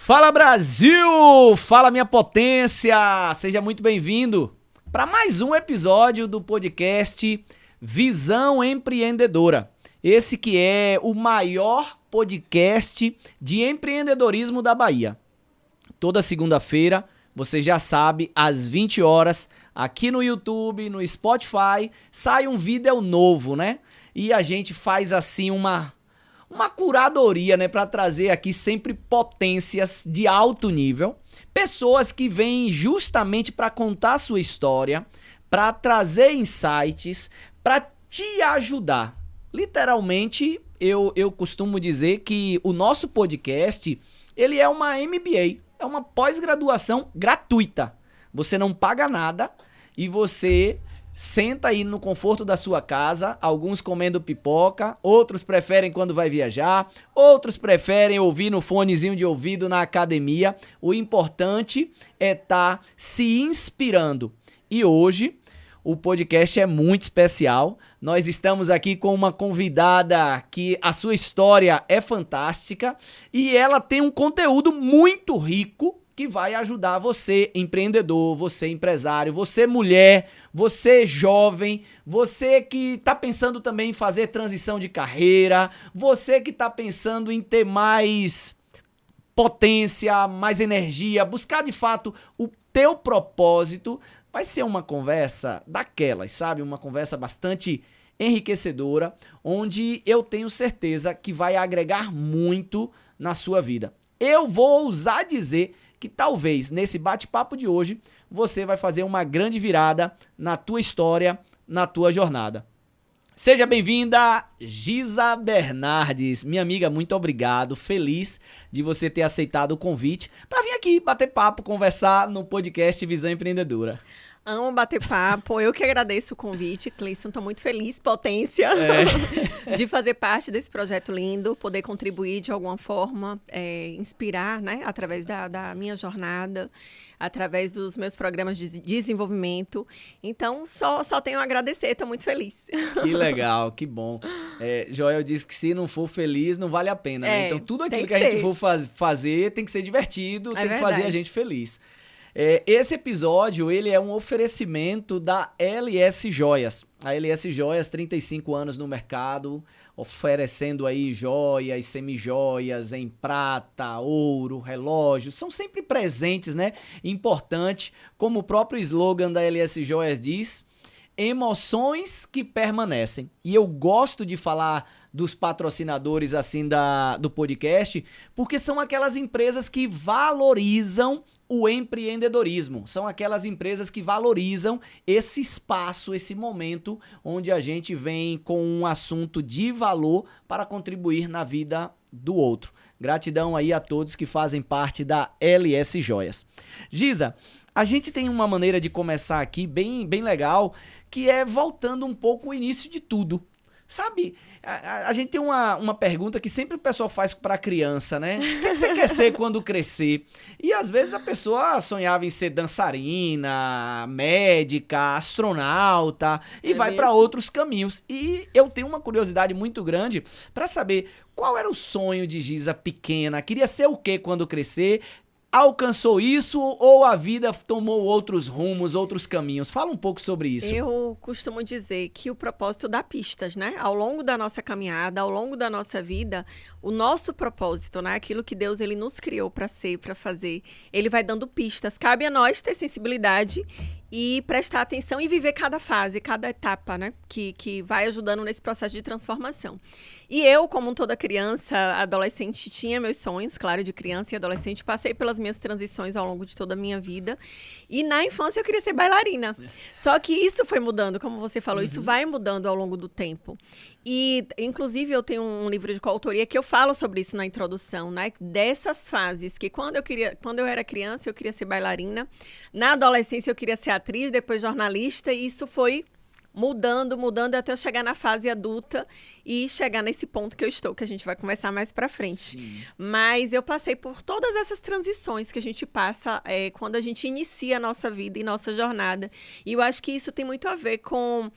Fala Brasil! Fala minha potência! Seja muito bem-vindo para mais um episódio do podcast Visão Empreendedora. Esse que é o maior podcast de empreendedorismo da Bahia. Toda segunda-feira, você já sabe, às 20 horas, aqui no YouTube, no Spotify, sai um vídeo novo, né? E a gente faz assim uma curadoria, né, para trazer aqui sempre potências de alto nível, pessoas que vêm justamente para contar a sua história, para trazer insights, para te ajudar. Literalmente, eu costumo dizer que o nosso podcast, ele é uma MBA, é uma pós-graduação gratuita. Você não paga nada e você senta aí no conforto da sua casa, alguns comendo pipoca, outros preferem quando vai viajar, outros preferem ouvir no fonezinho de ouvido na academia. O importante é estar se inspirando. E hoje o podcast é muito especial. Nós estamos aqui com uma convidada que a sua história é fantástica e ela tem um conteúdo muito rico que vai ajudar você, empreendedor, você empresário, você mulher, você jovem, você que está pensando também em fazer transição de carreira, você que está pensando em ter mais potência, mais energia, buscar de fato o teu propósito. Vai ser uma conversa daquelas, sabe? Uma conversa bastante enriquecedora, onde eu tenho certeza que vai agregar muito na sua vida. Eu vou ousar dizer que talvez nesse bate-papo de hoje você vai fazer uma grande virada na tua história, na tua jornada. Seja bem-vinda, Giza Bernardes. Minha amiga, muito obrigado. Feliz de você ter aceitado o convite para vir aqui bater papo, conversar no podcast Visão Empreendedora. Amo bater papo, eu que agradeço o convite, Cleison, estou muito feliz, potência, de fazer parte desse projeto lindo, poder contribuir de alguma forma, inspirar, né, através da minha jornada, através dos meus programas de desenvolvimento. Então, só tenho a agradecer, estou muito feliz. Que legal, que bom. Joel disse que se não for feliz, não vale a pena, né? Então, tudo aquilo que a gente for fazer tem que ser divertido, tem que fazer a gente feliz. Esse episódio, ele é um oferecimento da LS Joias. A LS Joias, 35 anos no mercado, oferecendo aí joias, semijoias em prata, ouro, relógios. São sempre presentes, né? Importante, como o próprio slogan da LS Joias diz, emoções que permanecem. E eu gosto de falar dos patrocinadores assim do podcast, porque são aquelas empresas que valorizam o empreendedorismo. São aquelas empresas que valorizam esse espaço, esse momento onde a gente vem com um assunto de valor para contribuir na vida do outro. Gratidão aí a todos que fazem parte da LS Joias. Giza, a gente tem uma maneira de começar aqui bem legal, que é voltando um pouco o início de tudo. Sabe, a gente tem uma pergunta que sempre o pessoal faz para criança, né? O que você quer ser quando crescer? E às vezes a pessoa sonhava em ser dançarina, médica, astronauta e vai para outros caminhos. E eu tenho uma curiosidade muito grande para saber qual era o sonho de Giza pequena. Queria ser o quê quando crescer? Alcançou isso ou a vida tomou outros rumos, outros caminhos? Fala um pouco sobre isso. Eu costumo dizer que o propósito dá pistas, né? Ao longo da nossa caminhada, ao longo da nossa vida, o nosso propósito, né? Aquilo que Deus ele nos criou para ser, para fazer, ele vai dando pistas. Cabe a nós ter sensibilidade e prestar atenção e viver cada fase, cada etapa, né? Que vai ajudando nesse processo de transformação. E eu, como toda criança, adolescente, tinha meus sonhos, claro, de criança e adolescente. Passei pelas minhas transições ao longo de toda a minha vida. E na infância eu queria ser bailarina. Só que isso foi mudando, como você falou, isso vai mudando ao longo do tempo. E, inclusive, eu tenho um livro de coautoria que eu falo sobre isso na introdução, né? Dessas fases, que quando eu era criança, eu queria ser bailarina. Na adolescência, eu queria ser atriz, depois jornalista, e isso foi mudando até eu chegar na fase adulta e chegar nesse ponto que eu estou, que a gente vai conversar mais pra frente. Sim. Mas eu passei por todas essas transições que a gente passa quando a gente inicia a nossa vida e nossa jornada. E eu acho que isso tem muito a ver com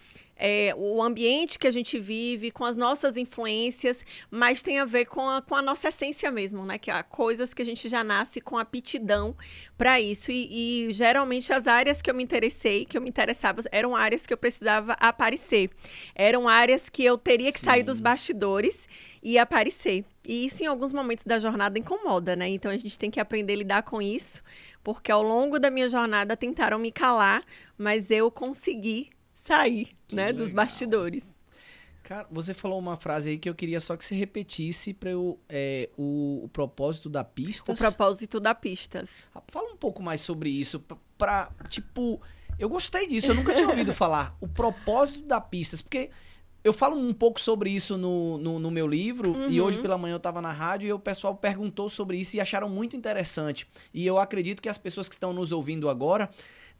o ambiente que a gente vive, com as nossas influências, mas tem a ver com a nossa essência mesmo, né? Que há coisas que a gente já nasce com aptidão para isso. E geralmente as áreas que eu me interessava, eram áreas que eu precisava aparecer. Eram áreas que eu teria que sair dos bastidores e aparecer. E isso, em alguns momentos da jornada, incomoda, né? Então, a gente tem que aprender a lidar com isso, porque ao longo da minha jornada tentaram me calar, mas eu consegui sair, né, dos bastidores. Cara, você falou uma frase aí que eu queria só que você repetisse para eu o propósito da Pistas. O propósito da Pistas. Fala um pouco mais sobre isso, tipo, eu gostei disso, eu nunca tinha ouvido falar o propósito da Pistas, porque eu falo um pouco sobre isso no meu livro, e hoje pela manhã eu estava na rádio e o pessoal perguntou sobre isso e acharam muito interessante. E eu acredito que as pessoas que estão nos ouvindo agora,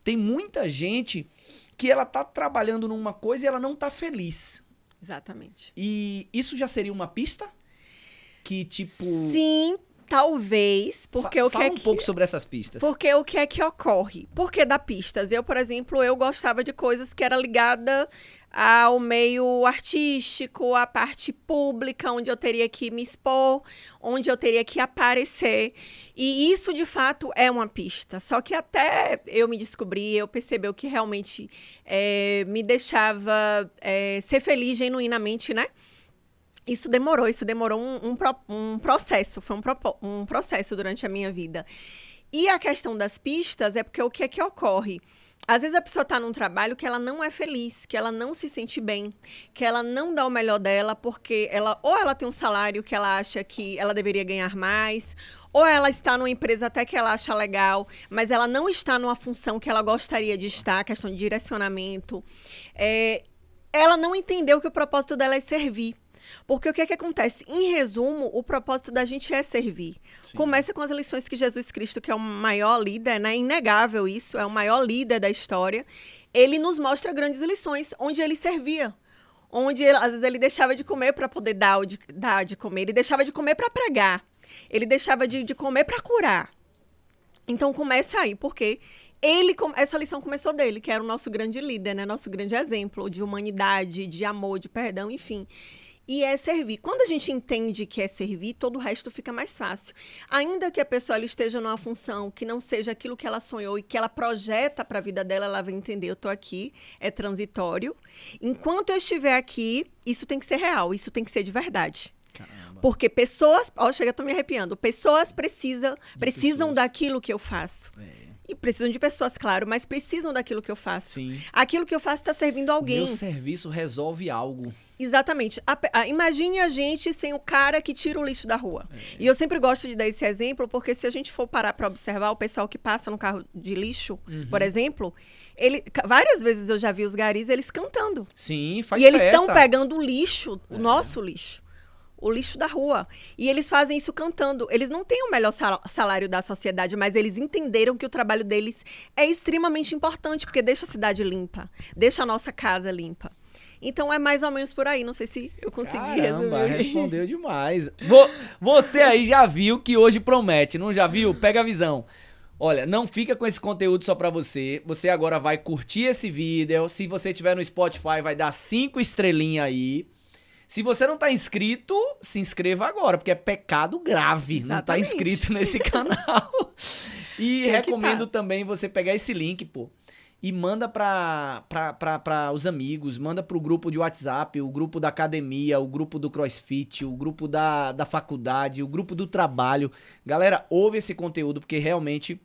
tem muita gente que ela tá trabalhando numa coisa e ela não tá feliz. Exatamente. E isso já seria uma pista? Que tipo... Sim, talvez, porque o que Fala um pouco sobre essas pistas. Porque o que é que ocorre? Por que dar pistas? Eu, por exemplo, eu gostava de coisas que era ligada ao meio artístico, à parte pública, onde eu teria que me expor, onde eu teria que aparecer. E isso, de fato, é uma pista. Só que até eu me descobri, eu percebi o que realmente me deixava ser feliz genuinamente, né? Isso demorou um processo, foi um processo durante a minha vida. E a questão das pistas é porque o que é que ocorre? Às vezes a pessoa está num trabalho que ela não é feliz, que ela não se sente bem, que ela não dá o melhor dela porque ou ela tem um salário que ela acha que ela deveria ganhar mais, ou ela está numa empresa até que ela acha legal, mas ela não está numa função que ela gostaria de estar, questão de direcionamento. Ela não entendeu que o propósito dela é servir. Porque o que é que acontece? Em resumo, o propósito da gente é servir. Sim. Começa com as lições que Jesus Cristo, que é o maior líder, né? Inegável isso, é o maior líder da história. Ele nos mostra grandes lições onde ele servia. Onde, às vezes, ele deixava de comer para poder dar de comer. Ele deixava de comer para pregar. Ele deixava de comer para curar. Então, começa aí, porque essa lição começou dele, que era o nosso grande líder, né? Nosso grande exemplo de humanidade, de amor, de perdão, enfim. E é servir. Quando a gente entende que é servir, todo o resto fica mais fácil. Ainda que a pessoa esteja numa função que não seja aquilo que ela sonhou e que ela projeta para a vida dela, ela vai entender, eu estou aqui, é transitório. Enquanto eu estiver aqui, isso tem que ser real, isso tem que ser de verdade. Caramba. Porque pessoas... chega, eu tô me arrepiando. Pessoas precisam daquilo que eu faço. E precisam de pessoas, claro, mas precisam daquilo que eu faço. Sim. Aquilo que eu faço está servindo alguém. Meu serviço resolve algo. Exatamente. Imagine a gente sem o cara que tira o lixo da rua. E eu sempre gosto de dar esse exemplo, porque se a gente for parar para observar o pessoal que passa no carro de lixo, por exemplo, várias vezes eu já vi os garis, eles cantando. Sim, faz festa. E eles estão pegando o lixo, o nosso lixo. O lixo da rua. E eles fazem isso cantando. Eles não têm o melhor salário da sociedade, mas eles entenderam que o trabalho deles é extremamente importante, porque deixa a cidade limpa, deixa a nossa casa limpa. Então é mais ou menos por aí. Não sei se eu consegui resumir. Respondeu demais. Você aí já viu que hoje promete, não já viu? Pega a visão. Olha, não fica com esse conteúdo só pra você. Você agora vai curtir esse vídeo. Se você estiver no Spotify, vai dar 5 estrelinhas aí. Se você não tá inscrito, se inscreva agora, porque é pecado grave. Exatamente. Não tá inscrito nesse canal. E recomendo também você pegar esse link, pô, e manda para os amigos, manda pro grupo de WhatsApp, o grupo da academia, o grupo do CrossFit, o grupo da faculdade, o grupo do trabalho. Galera, ouve esse conteúdo, porque realmente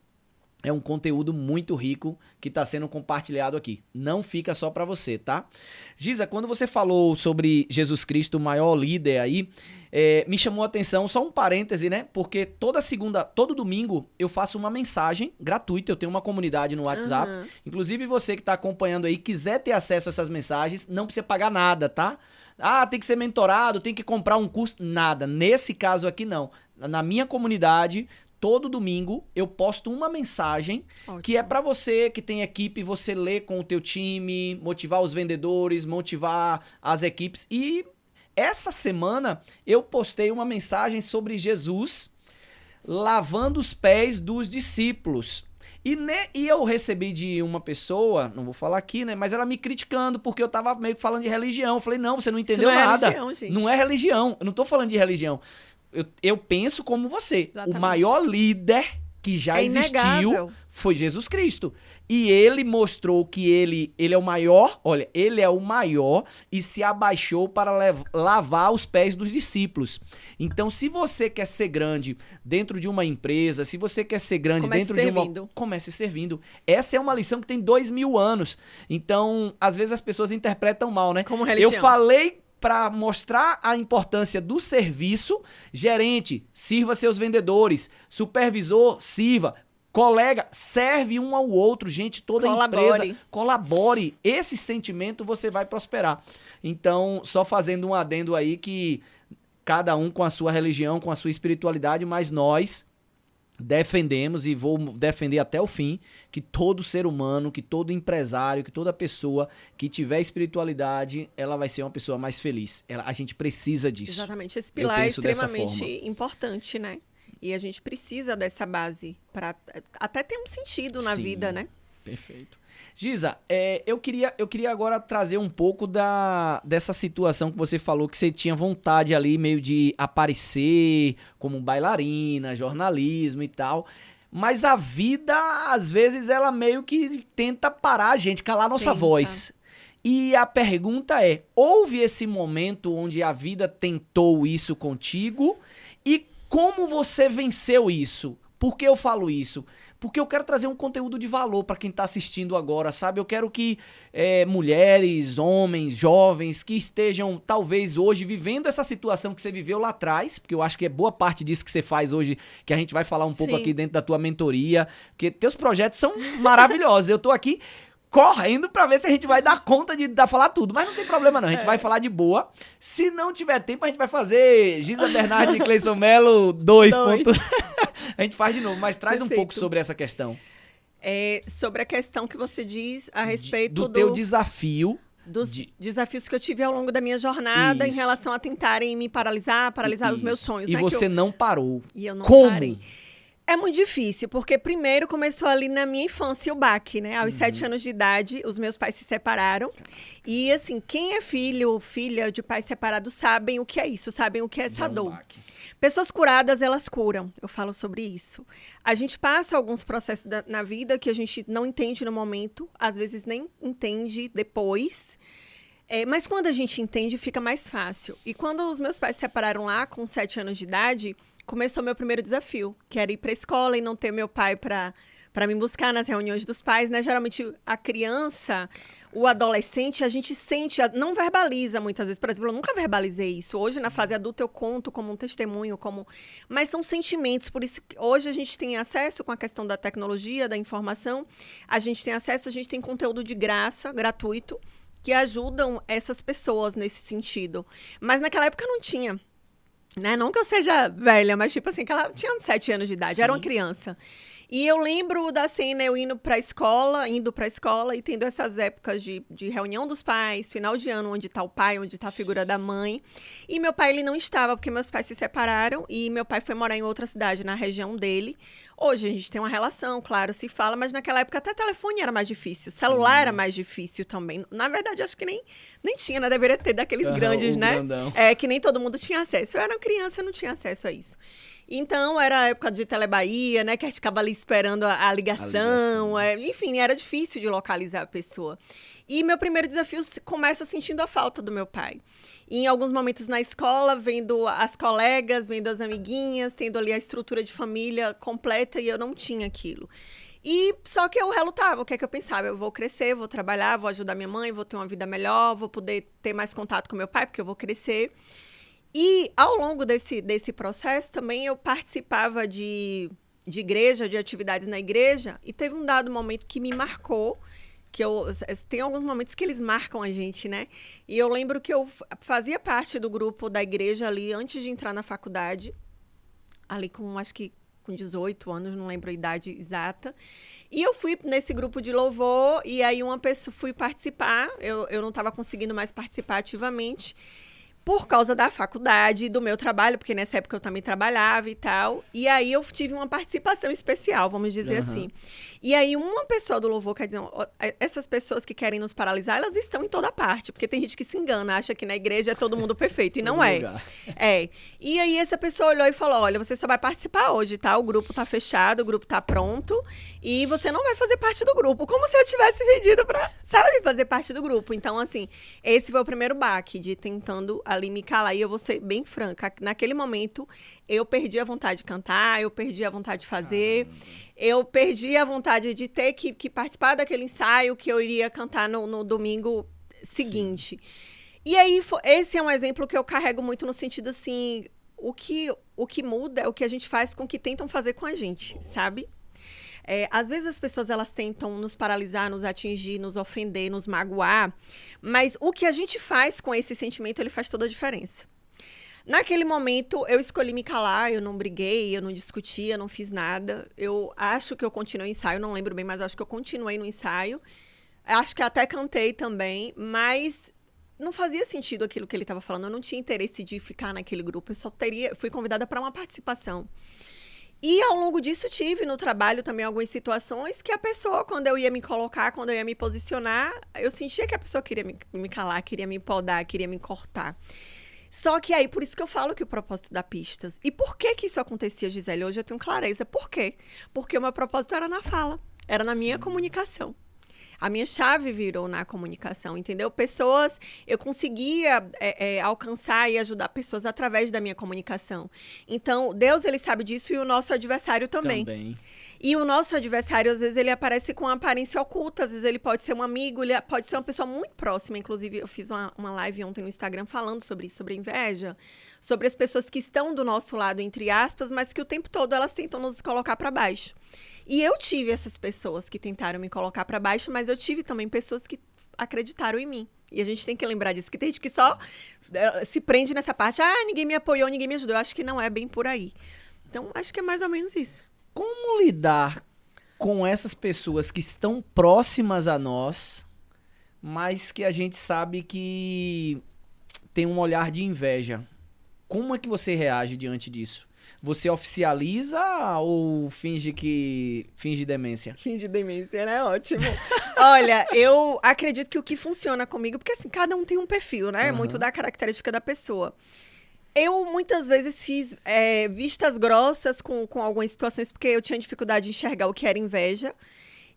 é um conteúdo muito rico que está sendo compartilhado aqui. Não fica só para você, tá? Giza, quando você falou sobre Jesus Cristo, o maior líder aí, me chamou a atenção, só um parêntese, né? Porque todo domingo eu faço uma mensagem gratuita, eu tenho uma comunidade no WhatsApp. Inclusive você que está acompanhando aí, quiser ter acesso a essas mensagens, não precisa pagar nada, tá? Tem que ser mentorado, tem que comprar um curso, nada. Nesse caso aqui não. Na minha comunidade, todo domingo eu posto uma mensagem. Ótimo. Que é para você que tem equipe, você ler com o teu time, motivar os vendedores, motivar as equipes. E essa semana eu postei uma mensagem sobre Jesus lavando os pés dos discípulos. E eu recebi de uma pessoa, não vou falar aqui, né? Mas ela me criticando porque eu tava meio que falando de religião. Eu falei, não, você não entendeu nada. Isso não é religião, gente. Não é religião. Eu não tô falando de religião. Eu penso como você. Exatamente. O maior líder que já existiu foi Jesus Cristo. E ele mostrou que ele é o maior, olha, ele é o maior e se abaixou para lavar os pés dos discípulos. Então, se você quer ser grande dentro de uma empresa, se você quer ser grande dentro de uma... Comece servindo. Essa é uma lição que tem 2000 anos. Então, às vezes as pessoas interpretam mal, né? Como religião. Eu falei para mostrar a importância do serviço, gerente, sirva seus vendedores, supervisor, sirva, colega, serve um ao outro, gente, toda empresa, colabore. Esse sentimento você vai prosperar. Então, só fazendo um adendo aí que cada um com a sua religião, com a sua espiritualidade, mas nós defendemos e vou defender até o fim que todo ser humano, que todo empresário, que toda pessoa que tiver espiritualidade, ela vai ser uma pessoa mais feliz. A gente precisa disso. Exatamente. Esse pilar é extremamente importante, né? E a gente precisa dessa base para até ter um sentido na vida, né? Perfeito. Gisa, eu queria agora trazer um pouco dessa situação que você falou, que você tinha vontade ali meio de aparecer como bailarina, jornalismo e tal. Mas a vida, às vezes, ela meio que tenta parar a gente, calar a nossa voz. E a pergunta é, houve esse momento onde a vida tentou isso contigo? E como você venceu isso? Por que eu falo isso? Porque eu quero trazer um conteúdo de valor para quem está assistindo agora, sabe? Eu quero que mulheres, homens, jovens que estejam, talvez, hoje vivendo essa situação que você viveu lá atrás, porque eu acho que é boa parte disso que você faz hoje, que a gente vai falar um pouco aqui dentro da tua mentoria, porque teus projetos são maravilhosos. Eu tô aqui correndo pra ver se a gente vai dar conta de falar tudo. Mas não tem problema não, a gente vai falar de boa. Se não tiver tempo, a gente vai fazer Gisa Bernardi e Cleison Melo 2. A gente faz de novo, mas traz um pouco sobre essa questão. Sobre a questão que você diz a respeito do teu desafio. Dos desafios que eu tive ao longo da minha jornada em relação a tentarem me paralisar os meus sonhos. E você não parou. E eu não Como? Parei. É muito difícil, porque primeiro começou ali na minha infância o baque, né? Aos 7 anos de idade, os meus pais se separaram. E, assim, quem é filho ou filha de pais separados sabem o que é isso, sabem o que é essa dor. Pessoas curadas, elas curam. Eu falo sobre isso. A gente passa alguns processos na vida que a gente não entende no momento, às vezes nem entende depois. Mas quando a gente entende, fica mais fácil. E quando os meus pais se separaram lá, com 7 anos de idade, começou meu primeiro desafio, que era ir para a escola e não ter meu pai para me buscar nas reuniões dos pais, né? Geralmente, a criança, o adolescente, a gente sente, não verbaliza muitas vezes. Por exemplo, eu nunca verbalizei isso. Hoje, na fase adulta, eu conto como um testemunho, mas são sentimentos. Por isso, hoje a gente tem acesso com a questão da tecnologia, da informação. A gente tem conteúdo de graça, gratuito, que ajudam essas pessoas nesse sentido. Mas naquela época não tinha. Né? Não que eu seja velha, mas tipo assim, que ela tinha 7 anos de idade, era uma criança. E eu lembro da cena, eu indo pra escola e tendo essas épocas de reunião dos pais, final de ano, onde tá o pai, onde tá a figura da mãe. E meu pai, ele não estava, porque meus pais se separaram e meu pai foi morar em outra cidade, na região dele. Hoje a gente tem uma relação, claro, se fala, mas naquela época até telefone era mais difícil, celular era mais difícil também. Na verdade, acho que nem tinha, né? Deveria ter daqueles grandes, né? Grandão. Que nem todo mundo tinha acesso. Eu era criança, eu não tinha acesso a isso. Então, era a época de Telebahia, né? Que a gente ficava ali esperando a ligação. Enfim, era difícil de localizar a pessoa. E meu primeiro desafio começa sentindo a falta do meu pai. E em alguns momentos na escola, vendo as colegas, vendo as amiguinhas, tendo ali a estrutura de família completa, e eu não tinha aquilo. E só que eu relutava, o que é que eu pensava? Eu vou crescer, vou trabalhar, vou ajudar minha mãe, vou ter uma vida melhor, vou poder ter mais contato com meu pai, porque eu vou crescer. E ao longo desse processo também eu participava de igreja, de atividades na igreja, e teve um dado momento que me marcou, tem alguns momentos que eles marcam a gente, né? E eu lembro que eu fazia parte do grupo da igreja ali antes de entrar na faculdade, ali acho que com 18 anos, não lembro a idade exata. E eu fui nesse grupo de louvor, e aí uma pessoa fui participar, eu não estava conseguindo mais participar ativamente. por causa da faculdade, do meu trabalho, porque nessa época eu também trabalhava e tal. E aí eu tive uma participação especial, vamos dizer assim. E aí uma pessoa do louvor quer dizer, ó, essas pessoas que querem nos paralisar, elas estão em toda parte. Porque tem gente que se engana, acha que na igreja é todo mundo perfeito. E não é. É. E aí essa pessoa olhou e falou, olha, você só vai participar hoje, tá? O grupo tá fechado, o grupo tá pronto. E você não vai fazer parte do grupo. Como se eu tivesse pedido pra, sabe, fazer parte do grupo. Então, assim, esse foi o primeiro baque de tentando ali me calar, e eu vou ser bem franca, naquele momento eu perdi a vontade de cantar, eu perdi a vontade de fazer, eu perdi a vontade de ter que participar daquele ensaio que eu iria cantar no domingo seguinte. Sim. E aí, esse é um exemplo que eu carrego muito no sentido assim, o que muda é o que a gente faz com o que tentam fazer com a gente, sabe? Às vezes as pessoas elas tentam nos paralisar, nos atingir, nos ofender, nos magoar, mas o que a gente faz com esse sentimento, ele faz toda a diferença. Naquele momento, eu escolhi me calar, eu não briguei, eu não discuti, eu não fiz nada. Eu acho que eu continuei o ensaio, não lembro bem, mas acho que eu continuei no ensaio. Acho que até cantei também, mas não fazia sentido aquilo que ele estava falando. Eu não tinha interesse de ficar naquele grupo, fui convidada para uma participação. E ao longo disso tive no trabalho também algumas situações que a pessoa, quando eu ia me colocar, quando eu ia me posicionar, eu sentia que a pessoa queria me calar, queria me podar, queria me cortar. Só que aí, por isso que eu falo que o propósito dá pistas. E por que isso acontecia, Gisele? Hoje eu tenho clareza. Por quê? Porque o meu propósito era na fala, era na minha comunicação. A minha chave virou na comunicação, entendeu? Pessoas, eu conseguia alcançar e ajudar pessoas através da minha comunicação. Então, Deus, ele sabe disso e o nosso adversário também. E o nosso adversário, às vezes, ele aparece com uma aparência oculta. Às vezes, ele pode ser um amigo, ele pode ser uma pessoa muito próxima. Inclusive, eu fiz uma live ontem no Instagram falando sobre isso, sobre inveja, sobre as pessoas que estão do nosso lado, entre aspas, mas que o tempo todo elas tentam nos colocar para baixo. E eu tive essas pessoas que tentaram me colocar para baixo, mas eu tive também pessoas que acreditaram em mim. E a gente tem que lembrar disso, que tem gente que só se prende nessa parte. Ah, ninguém me apoiou, ninguém me ajudou. Eu acho que não é bem por aí. Então, acho que é mais ou menos isso. Como lidar com essas pessoas que estão próximas a nós, mas que a gente sabe que tem um olhar de inveja? Como é que você reage diante disso? Você oficializa ou finge demência? Finge demência, né? Ótimo. Olha, eu acredito que o que funciona comigo, porque assim, cada um tem um perfil, né? Muito da característica da pessoa. Eu muitas vezes fiz vistas grossas com algumas situações, porque eu tinha dificuldade de enxergar o que era inveja.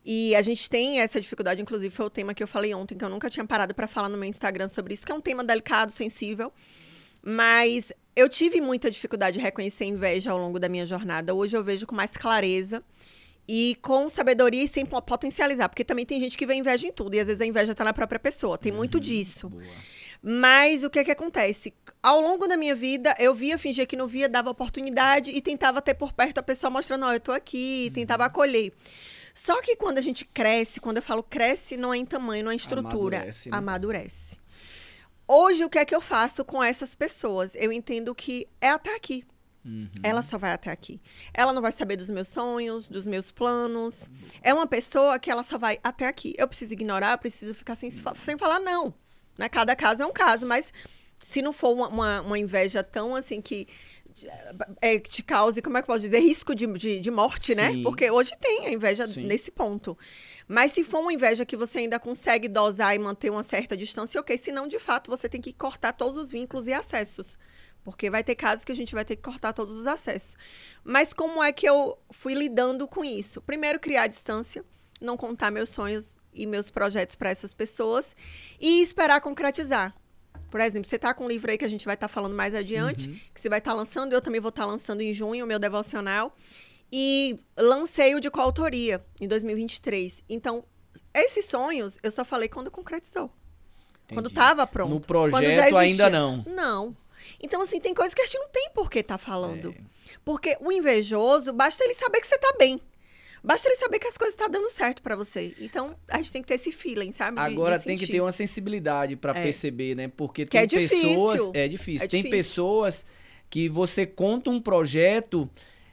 E a gente tem essa dificuldade, inclusive foi o tema que eu falei ontem, que eu nunca tinha parado para falar no meu Instagram sobre isso, que é um tema delicado, sensível. Mas eu tive muita dificuldade de reconhecer inveja ao longo da minha jornada. Hoje eu vejo com mais clareza e com sabedoria e sem potencializar. Porque também tem gente que vê inveja em tudo e às vezes a inveja está na própria pessoa. Tem muito disso. Boa. Mas o que acontece? Ao longo da minha vida, eu fingia que não via, dava oportunidade e tentava ter por perto a pessoa mostrando, eu tô aqui, tentava acolher. Só que quando a gente cresce, quando eu falo cresce, não é em tamanho, não é em estrutura. Amadurece, né? Amadurece. Hoje, o que é que eu faço com essas pessoas? Eu entendo que é até aqui. Ela só vai até aqui. Ela não vai saber dos meus sonhos, dos meus planos. É uma pessoa que ela só vai até aqui. Eu preciso ignorar, eu preciso ficar sem falar não. Né? Cada caso é um caso, mas se não for uma inveja tão assim que te cause, como é que eu posso dizer, risco de morte, sim, né? Porque hoje tem a inveja, sim, nesse ponto. Mas se for uma inveja que você ainda consegue dosar e manter uma certa distância, ok. Senão, de fato, você tem que cortar todos os vínculos e acessos. Porque vai ter casos que a gente vai ter que cortar todos os acessos. Mas como é que eu fui lidando com isso? Primeiro, criar distância, não contar meus sonhos e meus projetos para essas pessoas e esperar concretizar. Por exemplo, você está com um livro aí que a gente vai estar falando mais adiante, que você vai estar lançando, eu também vou estar lançando em junho o meu devocional. E lancei o de coautoria em 2023. Então, esses sonhos eu só falei quando concretizou. Entendi. Quando estava pronto. No projeto ainda não. Não. Então, assim, tem coisas que a gente não tem por que estar falando. Porque o invejoso, basta ele saber que você está bem. Basta ele saber que as coisas estão dando certo pra você. Então, a gente tem que ter esse feeling, sabe? Agora tem que ter uma sensibilidade pra perceber, né? Porque tem pessoas... É difícil. Tem pessoas que você conta um projeto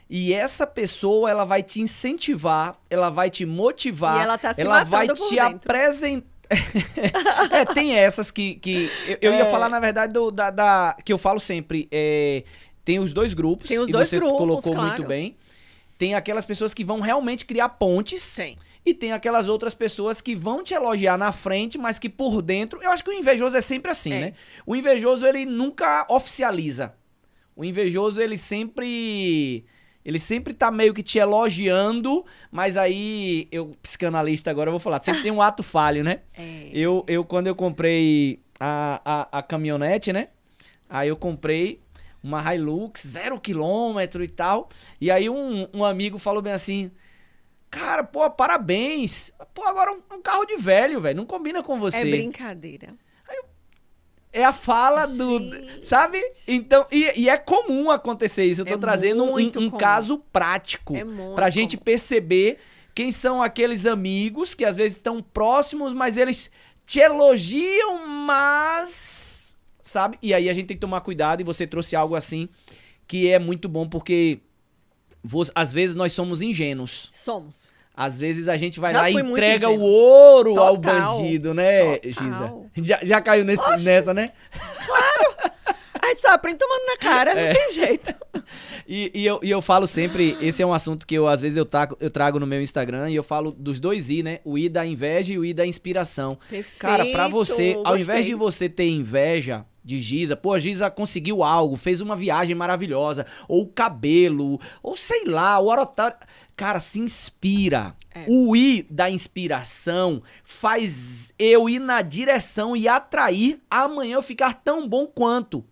e essa pessoa, ela vai te incentivar, ela vai te motivar, e ela tá se ela vai matando por te dentro. Tem essas que eu ia falar, na verdade, que eu falo sempre. Tem os dois grupos, Tem os que dois você grupos, colocou claro. muito bem. Tem aquelas pessoas que vão realmente criar pontes. Sim. E tem aquelas outras pessoas que vão te elogiar na frente, mas que por dentro... Eu acho que o invejoso é sempre assim, né? O invejoso, ele nunca oficializa. O invejoso, ele sempre tá meio que te elogiando, mas aí, psicanalista agora, eu vou falar, sempre tem um ato falho, né? Quando eu comprei a caminhonete, né? Aí eu comprei uma Hilux, 0 km e tal. E aí um amigo falou bem assim, cara, pô, parabéns. Pô, agora um carro de velho, velho, não combina com você. É brincadeira. É a fala do... Sabe? Então, e é comum acontecer isso. Eu tô trazendo um caso prático pra gente perceber quem são aqueles amigos que às vezes estão próximos, mas eles te elogiam, mas... Sabe? E aí a gente tem que tomar cuidado, e você trouxe algo assim que é muito bom, porque às vezes nós somos ingênuos. Somos. Às vezes a gente vai lá e entrega o ouro ao bandido, né, Giza? Já caiu nessa, né? Claro! A gente só aprende tomando na cara, não tem jeito. E eu falo sempre, esse é um assunto que às vezes eu trago no meu Instagram, e eu falo dos dois I, né? O I da inveja e o I da inspiração. Perfeito, cara, pra você, ao invés de você ter inveja de Giza, pô, a Giza conseguiu algo, fez uma viagem maravilhosa, ou o cabelo, ou sei lá, o Orotário... Cara, se inspira. O I da inspiração faz eu ir na direção e atrair amanhã eu ficar tão bom quanto.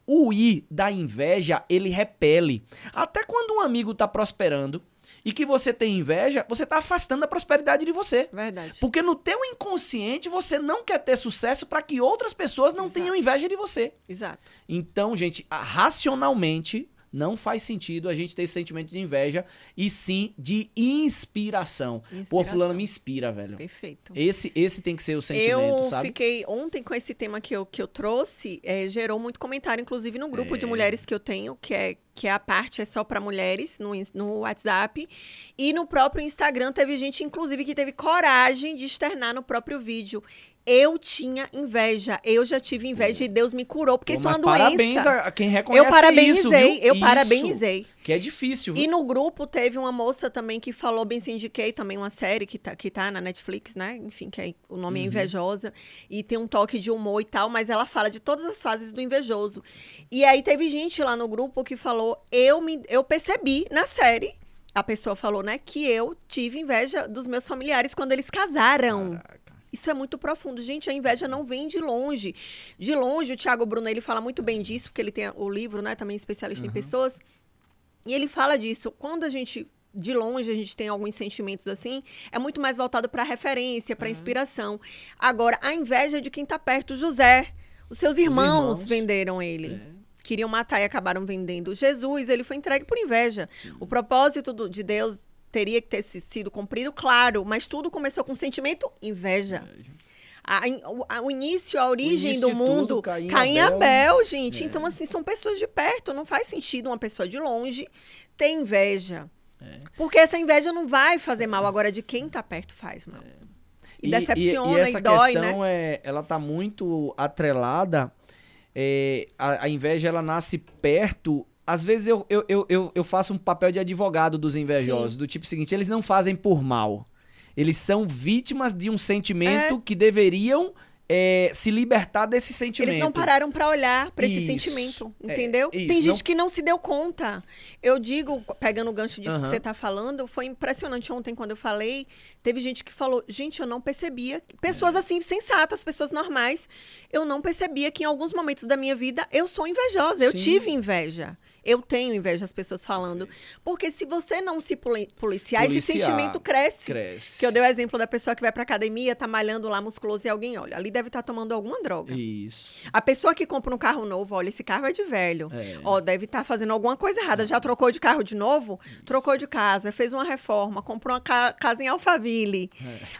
O I da inveja, ele repele. Até quando um amigo tá prosperando e que você tem inveja, você tá afastando a prosperidade de você. Verdade. Porque no teu inconsciente você não quer ter sucesso para que outras pessoas não tenham inveja de você. Exato. Então, gente, racionalmente... Não faz sentido a gente ter esse sentimento de inveja, e sim de inspiração. Pô, fulano me inspira, velho. Perfeito. Esse tem que ser o sentimento, sabe? Eu fiquei ontem com esse tema que eu trouxe, gerou muito comentário, inclusive no grupo de mulheres que eu tenho, que é a parte é só para mulheres no WhatsApp, e no próprio Instagram teve gente, inclusive, que teve coragem de externar no próprio vídeo. Eu tinha inveja, eu já tive inveja e Deus me curou, porque isso é uma doença. Parabéns a quem reconhece isso, viu? Eu parabenizei. Que é difícil, viu? E no grupo teve uma moça também que falou, bem se indiquei, também uma série que tá na Netflix, né? Enfim, o nome é Invejosa, e tem um toque de humor e tal, mas ela fala de todas as fases do invejoso. E aí teve gente lá no grupo que falou, eu percebi na série, a pessoa falou, né, que eu tive inveja dos meus familiares quando eles casaram. Caraca. Isso é muito profundo. Gente, a inveja não vem de longe. De longe, o Thiago Bruno, ele fala muito bem disso, porque ele tem o livro, né, também especialista em pessoas. E ele fala disso. Quando de longe, a gente tem alguns sentimentos assim, é muito mais voltado para referência, para inspiração. Agora, a inveja é de quem tá perto. José, os seus irmãos venderam ele. Queriam matar e acabaram vendendo. Jesus, ele foi entregue por inveja. Sim. O propósito de Deus teria que ter sido cumprido, claro, mas tudo começou com sentimento inveja. O início, a origem do mundo, Caim e Abel, gente. Então, assim, são pessoas de perto. Não faz sentido uma pessoa de longe ter inveja. Porque essa inveja não vai fazer mal. Agora, de quem tá perto faz mal. E decepciona, e essa dói, questão, né? Ela tá muito atrelada. A inveja, ela nasce perto... Às vezes eu faço um papel de advogado dos invejosos, do tipo seguinte, eles não fazem por mal. Eles são vítimas de um sentimento que deveriam se libertar desse sentimento. Eles não pararam para olhar para esse sentimento, entendeu? Tem gente que não se deu conta. Eu digo, pegando o gancho disso que você tá falando, foi impressionante ontem quando eu falei, teve gente que falou, gente, eu não percebia, pessoas assim, sensatas, pessoas normais, eu não percebia que em alguns momentos da minha vida eu sou invejosa, eu tive inveja. Eu tenho inveja das pessoas falando. Porque se você não se policiar, esse sentimento cresce. Que eu dei o exemplo da pessoa que vai pra academia, tá malhando lá musculoso e alguém olha. Ali deve estar tomando alguma droga. Isso. A pessoa que compra um carro novo, olha, esse carro é de velho. Ó, deve estar fazendo alguma coisa errada. Já trocou de carro de novo? Trocou de casa, fez uma reforma, comprou uma casa em Alphaville.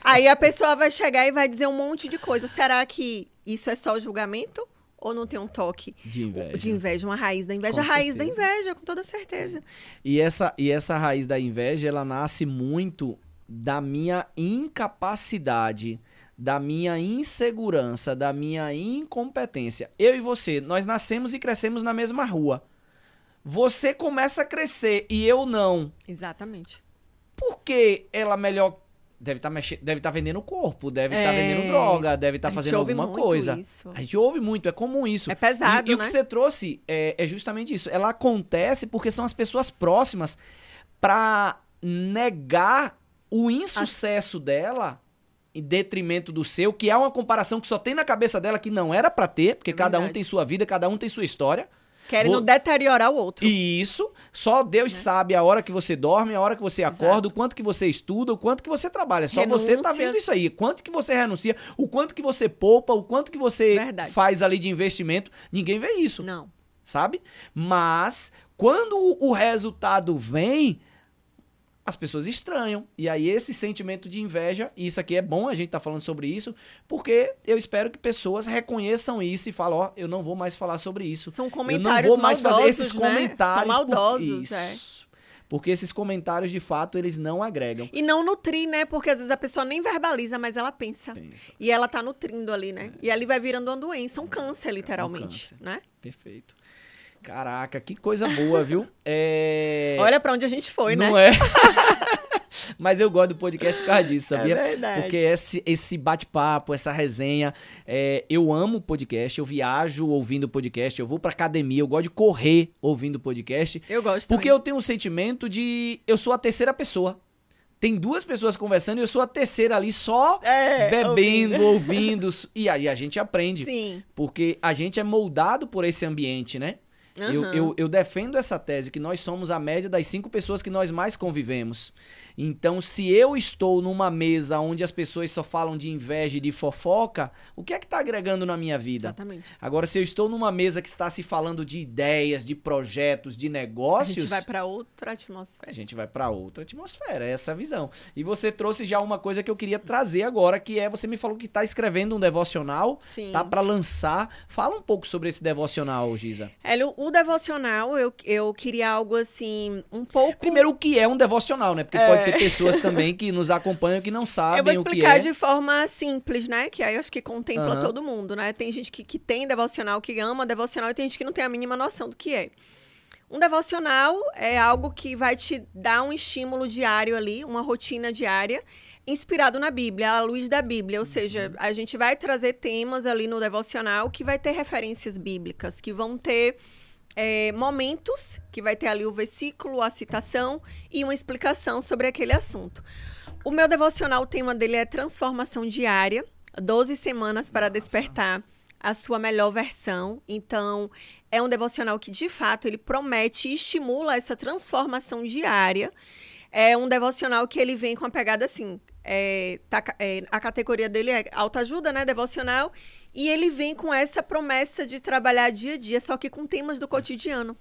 Aí a pessoa vai chegar e vai dizer um monte de coisa. Será que isso é só julgamento? Ou não tem um toque de inveja, uma raiz da inveja? A raiz da inveja, com toda certeza. E essa raiz da inveja, ela nasce muito da minha incapacidade, da minha insegurança, da minha incompetência. Eu e você, nós nascemos e crescemos na mesma rua. Você começa a crescer e eu não. Exatamente. Por que ela melhor... Deve estar vendendo o corpo, deve estar vendendo droga, deve estar fazendo alguma coisa. Isso. A gente ouve muito, é comum isso. É pesado, e né? o que você trouxe é justamente isso. Ela acontece porque são as pessoas próximas para negar o insucesso dela em detrimento do seu, que é uma comparação que só tem na cabeça dela, que não era para ter, porque cada um tem sua vida, cada um tem sua história. Querem não deteriorar o outro. E isso, só Deus sabe a hora que você dorme, a hora que você acorda, o quanto que você estuda, o quanto que você trabalha. Só você tá vendo isso aí. Quanto que você renuncia, o quanto que você poupa, o quanto que você faz ali de investimento. Ninguém vê isso. Não. Sabe? Mas, quando o resultado vem, as pessoas estranham. E aí esse sentimento de inveja, e isso aqui é bom a gente tá falando sobre isso, porque eu espero que pessoas reconheçam isso e falem, ó, eu não vou mais falar sobre isso. São comentários eu não vou mais maldosos, fazer esses né? comentários. São maldosos, Porque esses comentários, de fato, eles não agregam. E não nutrir, né? Porque às vezes a pessoa nem verbaliza, mas ela pensa. E ela tá nutrindo ali, né? E ali vai virando uma doença, um câncer, literalmente, né? Perfeito. Caraca, que coisa boa, viu? Olha pra onde a gente foi, né? Não é? Mas eu gosto do podcast por causa disso, sabia? É verdade. Porque esse bate-papo, essa resenha, eu amo podcast, eu viajo ouvindo podcast, eu vou pra academia, eu gosto de correr ouvindo podcast. Eu gosto Porque também. eu tenho um sentimento de... Eu sou a terceira pessoa. Tem duas pessoas conversando e eu sou a terceira ali só bebendo, ouvindo. E aí a gente aprende. Sim. Porque a gente é moldado por esse ambiente, né? Eu defendo essa tese, que nós somos a média das 5 pessoas que nós mais convivemos. Então, se eu estou numa mesa onde as pessoas só falam de inveja e de fofoca, o que é que está agregando na minha vida? Exatamente. Agora, se eu estou numa mesa que está se falando de ideias, de projetos, de negócios... A gente vai para outra atmosfera. A gente vai para outra atmosfera, é essa a visão. E você trouxe já uma coisa que eu queria trazer agora, que é, você me falou que está escrevendo um devocional, Sim. Tá para lançar. Fala um pouco sobre esse devocional, Giza. Hélio, o devocional, eu queria algo assim, um pouco... Primeiro, o que é um devocional, né? Porque pode ter pessoas também que nos acompanham que não sabem o que é. Eu vou explicar de forma simples, né? Que aí eu acho que contempla todo mundo, né? Tem gente que tem devocional, que ama devocional, e tem gente que não tem a mínima noção do que é. Um devocional é algo que vai te dar um estímulo diário ali, uma rotina diária, inspirado na Bíblia, à luz da Bíblia. Ou seja, a gente vai trazer temas ali no devocional que vai ter referências bíblicas, que vão ter... momentos, que vai ter ali o versículo, a citação e uma explicação sobre aquele assunto. O meu devocional, o tema dele é transformação diária, 12 semanas para despertar a sua melhor versão. Então, é um devocional que, de fato, ele promete e estimula essa transformação diária. É um devocional que ele vem com a pegada assim... a categoria dele é autoajuda, né, devocional, e ele vem com essa promessa de trabalhar dia a dia, só que com temas do cotidiano.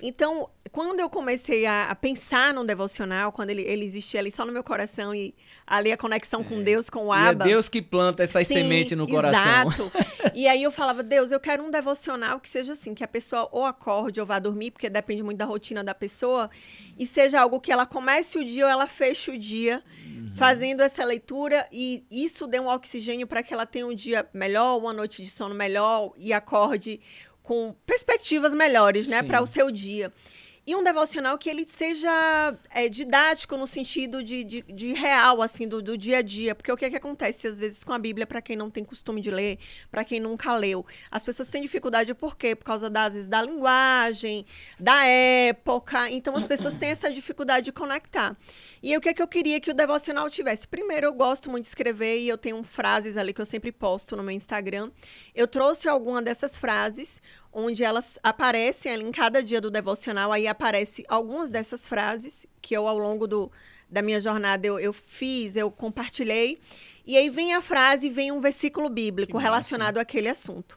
Então, quando eu comecei a pensar num devocional, quando ele existia ali só no meu coração, e ali a conexão com Deus, com o Abba... E é Deus que planta essas sementes no coração. Exato. E aí eu falava, Deus, eu quero um devocional que seja assim, que a pessoa ou acorde ou vá dormir, porque depende muito da rotina da pessoa, e seja algo que ela comece o dia ou ela feche o dia, fazendo essa leitura, e isso dê um oxigênio para que ela tenha um dia melhor, uma noite de sono melhor, e acorde com perspectivas melhores, né, para o seu dia. E um devocional que ele seja didático no sentido de real, assim, do dia a dia. Porque o que acontece, às vezes, com a Bíblia, para quem não tem costume de ler, para quem nunca leu, as pessoas têm dificuldade, por quê? Por causa, às vezes, da linguagem, da época. Então, as pessoas têm essa dificuldade de conectar. E o que eu queria que o devocional tivesse? Primeiro, eu gosto muito de escrever e eu tenho frases ali que eu sempre posto no meu Instagram. Eu trouxe alguma dessas frases, onde elas aparecem ali em cada dia do devocional, aí aparecem algumas dessas frases que eu, ao longo da minha jornada, eu compartilhei, e aí vem a frase, vem um versículo bíblico relacionado àquele assunto.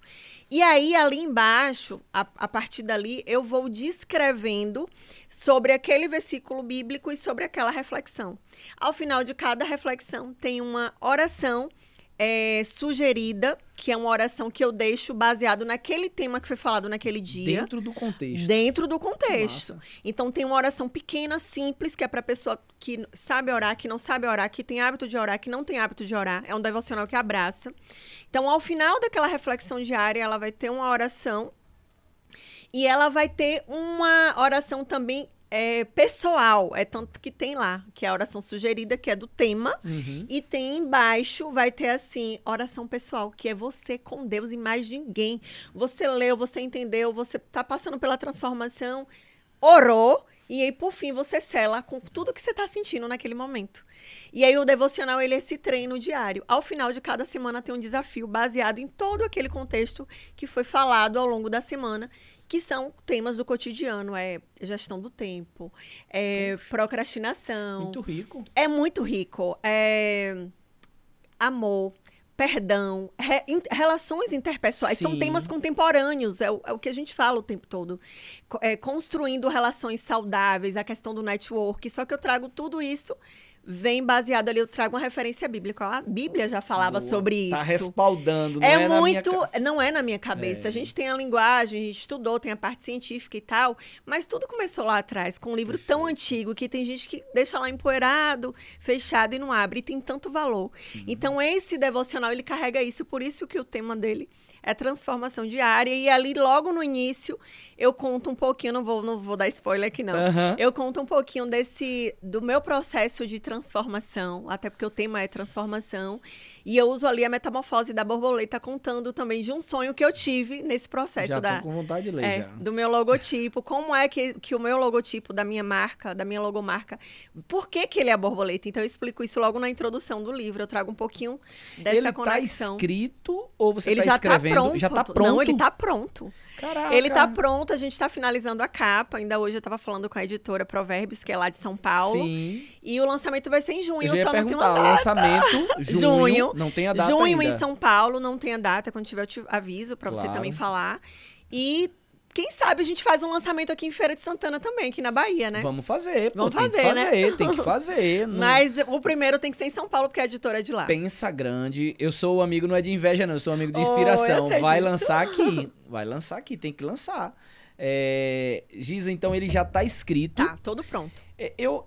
E aí, ali embaixo, a partir dali, eu vou descrevendo sobre aquele versículo bíblico e sobre aquela reflexão. Ao final de cada reflexão, tem uma oração sugerida, que é uma oração que eu deixo baseado naquele tema que foi falado naquele dia. Dentro do contexto. Dentro do contexto. Massa. Então, tem uma oração pequena, simples, que é para pessoa que sabe orar, que não sabe orar, que tem hábito de orar, que não tem hábito de orar. É um devocional que abraça. Então, ao final daquela reflexão diária, ela vai ter uma oração. E ela vai ter uma oração também pessoal. É tanto que tem lá, que é a oração sugerida, que é do tema. E tem embaixo, vai ter assim, oração pessoal, que é você com Deus e mais ninguém. Você leu, você entendeu, você tá passando pela transformação, orou. E aí, por fim, você sela com tudo que você está sentindo naquele momento. E aí, o devocional, ele é esse treino diário. Ao final de cada semana, tem um desafio baseado em todo aquele contexto que foi falado ao longo da semana, que são temas do cotidiano. Gestão do tempo, procrastinação. Muito rico. É muito rico. Amor, perdão, relações interpessoais. Sim. São temas contemporâneos, é o que a gente fala o tempo todo. Construindo relações saudáveis, a questão do network. Só que eu trago tudo isso, vem baseado ali, eu trago uma referência bíblica. A Bíblia já falava sobre isso. Tá respaldando, não é muito, na minha... não é na minha cabeça. A gente tem a linguagem, a gente estudou, tem a parte científica e tal, mas tudo começou lá atrás, com um livro tão antigo, que tem gente que deixa lá empoeirado, fechado e não abre, e tem tanto valor. Sim. Então, esse devocional, ele carrega isso, por isso que o tema dele é transformação diária, e ali, logo no início, eu conto um pouquinho, não vou dar spoiler aqui, não. Eu conto um pouquinho do meu processo de transformação, até porque o tema é transformação, e eu uso ali a metamorfose da borboleta, contando também de um sonho que eu tive nesse processo. Já tô com vontade de ler, já. Do meu logotipo, como é que o meu logotipo da minha marca, da minha logomarca, por que ele é a borboleta? Então eu explico isso logo na introdução do livro, eu trago um pouquinho dessa conexão. Ele tá escrito ou você ele tá escrevendo? Já tá pronto? Não, ele tá pronto. Caraca. Ele tá pronto, a gente tá finalizando a capa. Ainda hoje eu tava falando com a editora Provérbios, que é lá de São Paulo. Sim. E o lançamento vai ser em junho, eu já ia só não tem uma perguntar, data. lançamento, junho, não tem a data junho ainda. Em São Paulo, não tem a data. Quando tiver, eu te aviso pra você também falar. E quem sabe a gente faz um lançamento aqui em Feira de Santana também, aqui na Bahia, né? Vamos fazer, pô. Tem que fazer. Mas o primeiro tem que ser em São Paulo, porque a editora é de lá. Pensa grande. Eu sou o amigo, não é de inveja, não. Eu sou amigo de inspiração. Vai lançar aqui. Vai lançar aqui, tem que lançar. Giza, então ele já tá escrito. Tá, todo pronto. Eu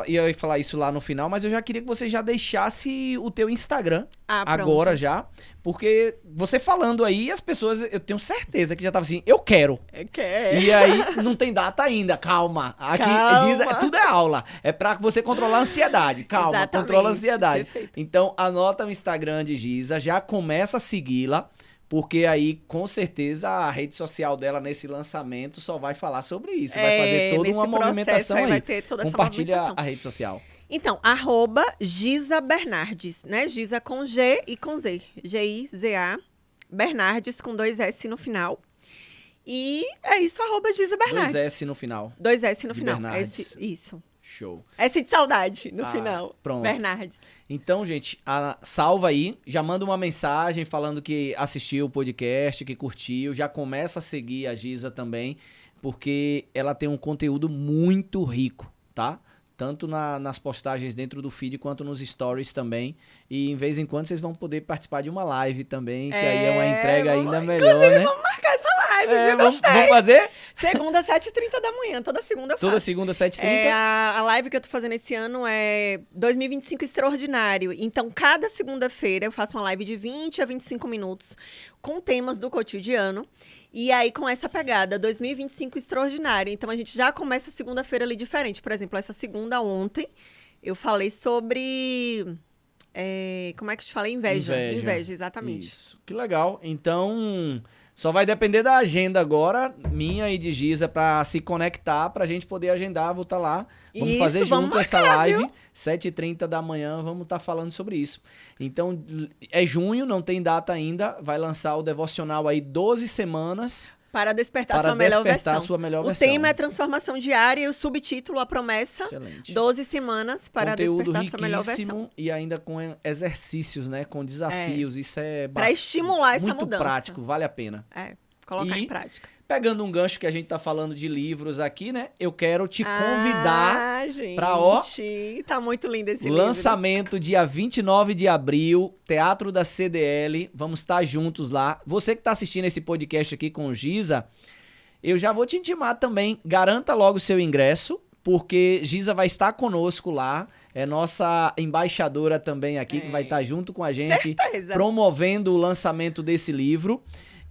ia falar isso lá no final, mas eu já queria que você já deixasse o teu Instagram agora já, porque você falando aí, as pessoas, eu tenho certeza que já tava assim, eu quero. E aí, não tem data ainda, calma. Aqui, Giza, tudo é aula, é pra você controlar a ansiedade, calma, exatamente, controla a ansiedade. Perfeito. Então, anota o Instagram de Giza, já começa a segui-la, porque aí, com certeza, a rede social dela nesse lançamento só vai falar sobre isso. Vai fazer toda uma movimentação aí. Vai ter toda Compartilha essa movimentação. A rede social. Então, @Giza Bernardes, né? Giza com G e com Z. Giza Bernardes com 2 S no final. E é isso, @Giza Bernardes. 2 S no final. 2 S no de final. Bernardes. Isso. Show. S de saudade no final. Pronto. Bernardes. Então, gente, salva aí, já manda uma mensagem falando que assistiu o podcast, que curtiu, já começa a seguir a Giza também, porque ela tem um conteúdo muito rico, tá? Tanto nas postagens dentro do feed, quanto nos stories também. E, em vez em quando, vocês vão poder participar de uma live também, que aí é uma entrega ainda melhor, inclusive, né? Vamos marcar essa live, viu? Gostei. Vamos fazer? Segunda, 7h30 da manhã. Toda segunda eu faço. Toda segunda, 7h30? A live que eu tô fazendo esse ano é 2025 Extraordinário. Então, cada segunda-feira eu faço uma live de 20 a 25 minutos com temas do cotidiano. E aí, com essa pegada, 2025 Extraordinário. Então, a gente já começa a segunda-feira ali diferente. Por exemplo, essa segunda, ontem, eu falei sobre... como é que eu te falei? Inveja, exatamente. Isso. Que legal. Então... Só vai depender da agenda agora, minha e de Giza, pra se conectar, pra gente poder agendar, vou estar lá. Vamos fazer junto essa live, 7h30 da manhã, vamos estar falando sobre isso. Então, é junho, não tem data ainda, vai lançar o devocional aí 12 semanas... Para despertar sua melhor versão. O tema é transformação diária e o subtítulo, a promessa, excelente. 12 semanas para conteúdo despertar sua melhor versão. E ainda com exercícios, né? Com desafios, isso é para estimular essa muito mudança. prático, vale a pena. Colocar E, em prática. pegando um gancho que a gente tá falando de livros aqui, né? Eu quero te convidar gente, pra, ó, tá muito lindo esse livro. lançamento dia 29 de abril, Teatro da CDL. Vamos estar juntos lá. Você que tá assistindo esse podcast aqui com o Giza, eu já vou te intimar também. Garanta logo o seu ingresso, porque Giza vai estar conosco lá. É nossa embaixadora também aqui, que vai estar junto com a gente, Certeza. promovendo o lançamento desse livro.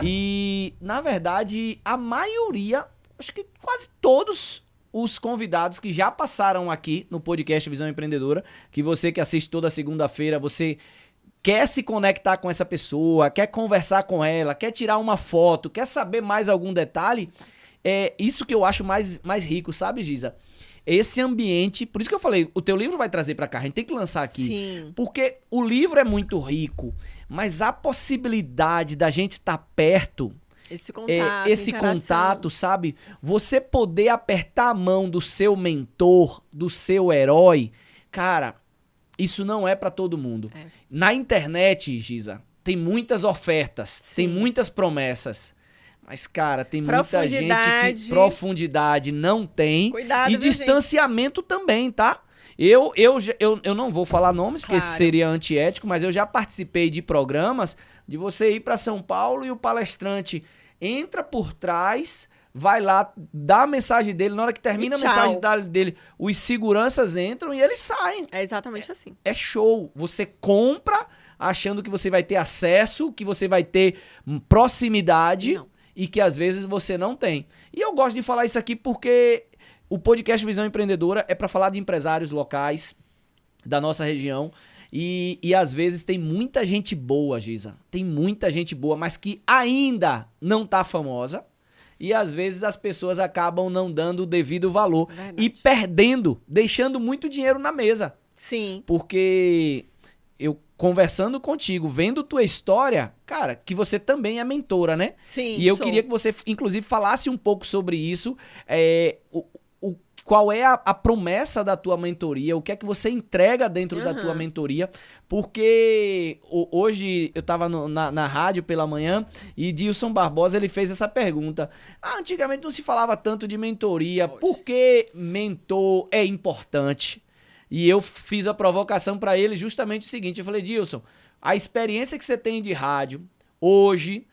E, na verdade, a maioria, acho que quase todos os convidados que já passaram aqui no podcast Visão Empreendedora, que você que assiste toda segunda-feira, você quer se conectar com essa pessoa, quer conversar com ela, quer tirar uma foto, quer saber mais algum detalhe, é isso que eu acho mais rico, sabe, Giza? Esse ambiente, por isso que eu falei, o teu livro vai trazer pra cá, a gente tem que lançar aqui. Sim. Porque o livro é muito rico, mas a possibilidade da gente estar perto, Esse contato, sabe? Você poder apertar a mão do seu mentor, do seu herói, cara, isso não é pra todo mundo. É. Na internet, Giza, tem muitas ofertas, Sim. tem muitas promessas. Mas, cara, tem muita gente Profundidade. que profundidade não tem. Cuidado, E viu, distanciamento também, tá? Eu não vou falar nomes, porque Claro. seria antiético, mas eu já participei de programas de você ir para São Paulo e o palestrante entra por trás, vai lá, dá a mensagem dele, na hora que termina a E tchau. mensagem dele, os seguranças entram e eles saem. É exatamente assim. É show. Você compra achando que você vai ter acesso, que você vai ter proximidade Não. e que às vezes você não tem. E eu gosto de falar isso aqui porque o podcast Visão Empreendedora é para falar de empresários locais da nossa região e às vezes tem muita gente boa, Giza. Tem muita gente boa, mas que ainda não tá famosa. E às vezes as pessoas acabam não dando o devido valor Verdade. e perdendo, deixando muito dinheiro na mesa. Sim. Porque eu conversando contigo, vendo tua história, cara, que você também é mentora, né? Sim. E eu sou. queria que você, inclusive, falasse um pouco sobre isso. Qual é a promessa da tua mentoria? O que é que você entrega dentro da tua mentoria? Porque hoje eu estava na rádio pela manhã e Dilson Barbosa ele fez essa pergunta. Antigamente não se falava tanto de mentoria. Por que mentor é importante? E eu fiz a provocação para ele justamente o seguinte. Eu falei, Dilson, a experiência que você tem de rádio hoje,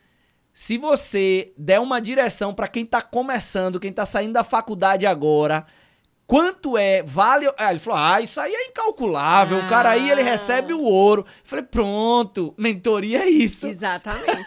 se você der uma direção para quem tá começando, quem tá saindo da faculdade agora, quanto vale... Ele falou, isso aí é incalculável, o cara aí ele recebe o ouro. Eu falei, pronto, mentoria é isso. Exatamente.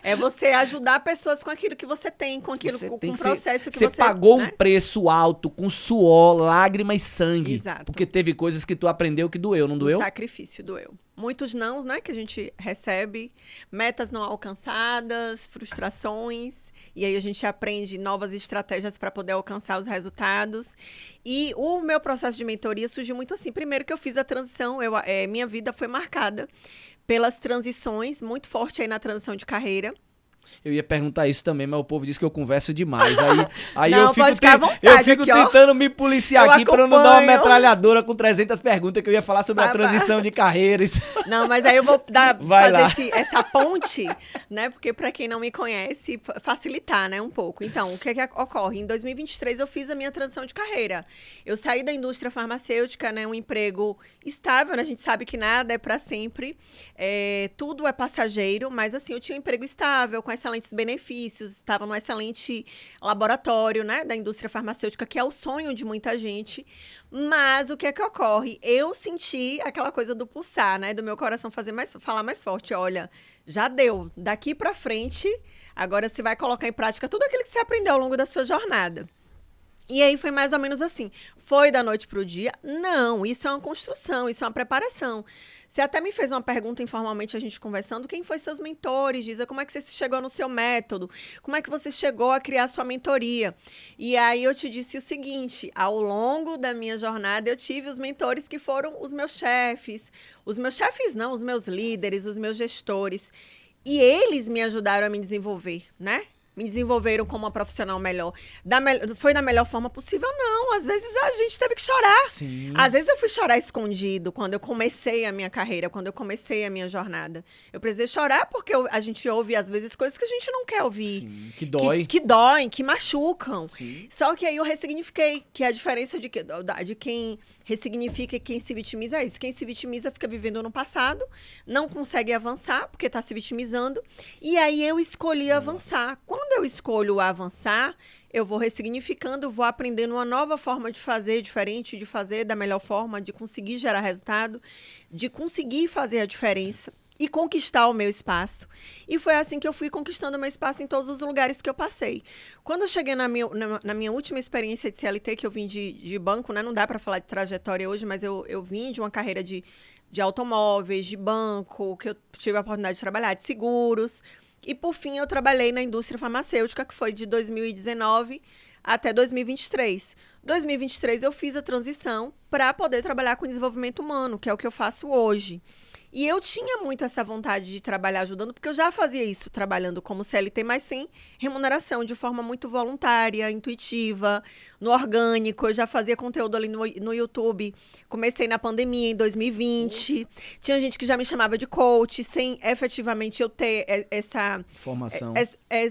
É você ajudar pessoas com aquilo que você tem, com aquilo, com o processo que você... Você pagou né? um preço alto, com suor, lágrima e sangue. Exato. Porque teve coisas que tu aprendeu que doeu, não doeu? O sacrifício doeu. Muitos nãos, né, que a gente recebe, metas não alcançadas, frustrações, e aí a gente aprende novas estratégias para poder alcançar os resultados. E o meu processo de mentoria surgiu muito assim. Primeiro que eu fiz a transição, minha vida foi marcada pelas transições, muito forte aí na transição de carreira. Eu ia perguntar isso também, mas o povo disse que eu converso demais. Aí Não, eu fico, pode ficar à vontade eu fico aqui, ó. tentando me policiar Eu aqui pra não dar uma acompanho. metralhadora com 300 perguntas que eu ia falar sobre a transição de carreiras. Não, mas aí eu vou Vai lá. fazer essa ponte, né? Porque para quem não me conhece, facilitar, né, um pouco. Então, o que é que ocorre? Em 2023 eu fiz a minha transição de carreira. Eu saí da indústria farmacêutica, né, um emprego estável, né? A gente sabe que nada é para sempre. Tudo é passageiro, mas assim, eu tinha um emprego estável, com excelentes benefícios, estava num excelente laboratório, né, da indústria farmacêutica, que é o sonho de muita gente. Mas o que é que ocorre? Eu senti aquela coisa do pulsar, né, do meu coração falar mais forte. Olha, já deu. Daqui para frente, agora você vai colocar em prática tudo aquilo que você aprendeu ao longo da sua jornada. E aí foi mais ou menos assim. Foi da noite pro dia? Não, isso é uma construção, isso é uma preparação. Você até me fez uma pergunta informalmente, a gente conversando. Quem foi seus mentores, Giza? Como é que você chegou no seu método? Como é que você chegou a criar sua mentoria? E aí eu te disse o seguinte, ao longo da minha jornada eu tive os mentores que foram os meus chefes. Os meus chefes não, os meus líderes, os meus gestores. E eles me ajudaram a me desenvolver, né? me desenvolveram como uma profissional melhor. Foi da melhor forma possível? Não. Às vezes a gente teve que chorar. Sim. Às vezes eu fui chorar escondido quando eu comecei a minha carreira, quando eu comecei a minha jornada. Eu precisei chorar porque a gente ouve, às vezes, coisas que a gente não quer ouvir. Sim, que dói. Que doem, que machucam. Sim. Só que aí eu ressignifiquei, que a diferença de quem ressignifica e quem se vitimiza é isso. Quem se vitimiza fica vivendo no passado, não consegue avançar porque está se vitimizando. E aí eu escolhi avançar. Quando eu escolho avançar, eu vou ressignificando, vou aprendendo uma nova forma de fazer, diferente de fazer da melhor forma, de conseguir gerar resultado, de conseguir fazer a diferença e conquistar o meu espaço. E foi assim que eu fui conquistando o meu espaço em todos os lugares que eu passei. Quando eu cheguei na minha última experiência de CLT, que eu vim de banco, né? Não dá para falar de trajetória hoje, mas eu vim de uma carreira de automóveis, de banco, que eu tive a oportunidade de trabalhar, de seguros. E, por fim, eu trabalhei na indústria farmacêutica, que foi de 2019 até 2023. 2023 eu fiz a transição para poder trabalhar com desenvolvimento humano, que é o que eu faço hoje. E eu tinha muito essa vontade de trabalhar ajudando, porque eu já fazia isso trabalhando como CLT, mas sem remuneração, de forma muito voluntária, intuitiva, no orgânico. Eu já fazia conteúdo ali no YouTube. Comecei na pandemia, em 2020. Tinha gente que já me chamava de coach, sem efetivamente eu ter essa Formação.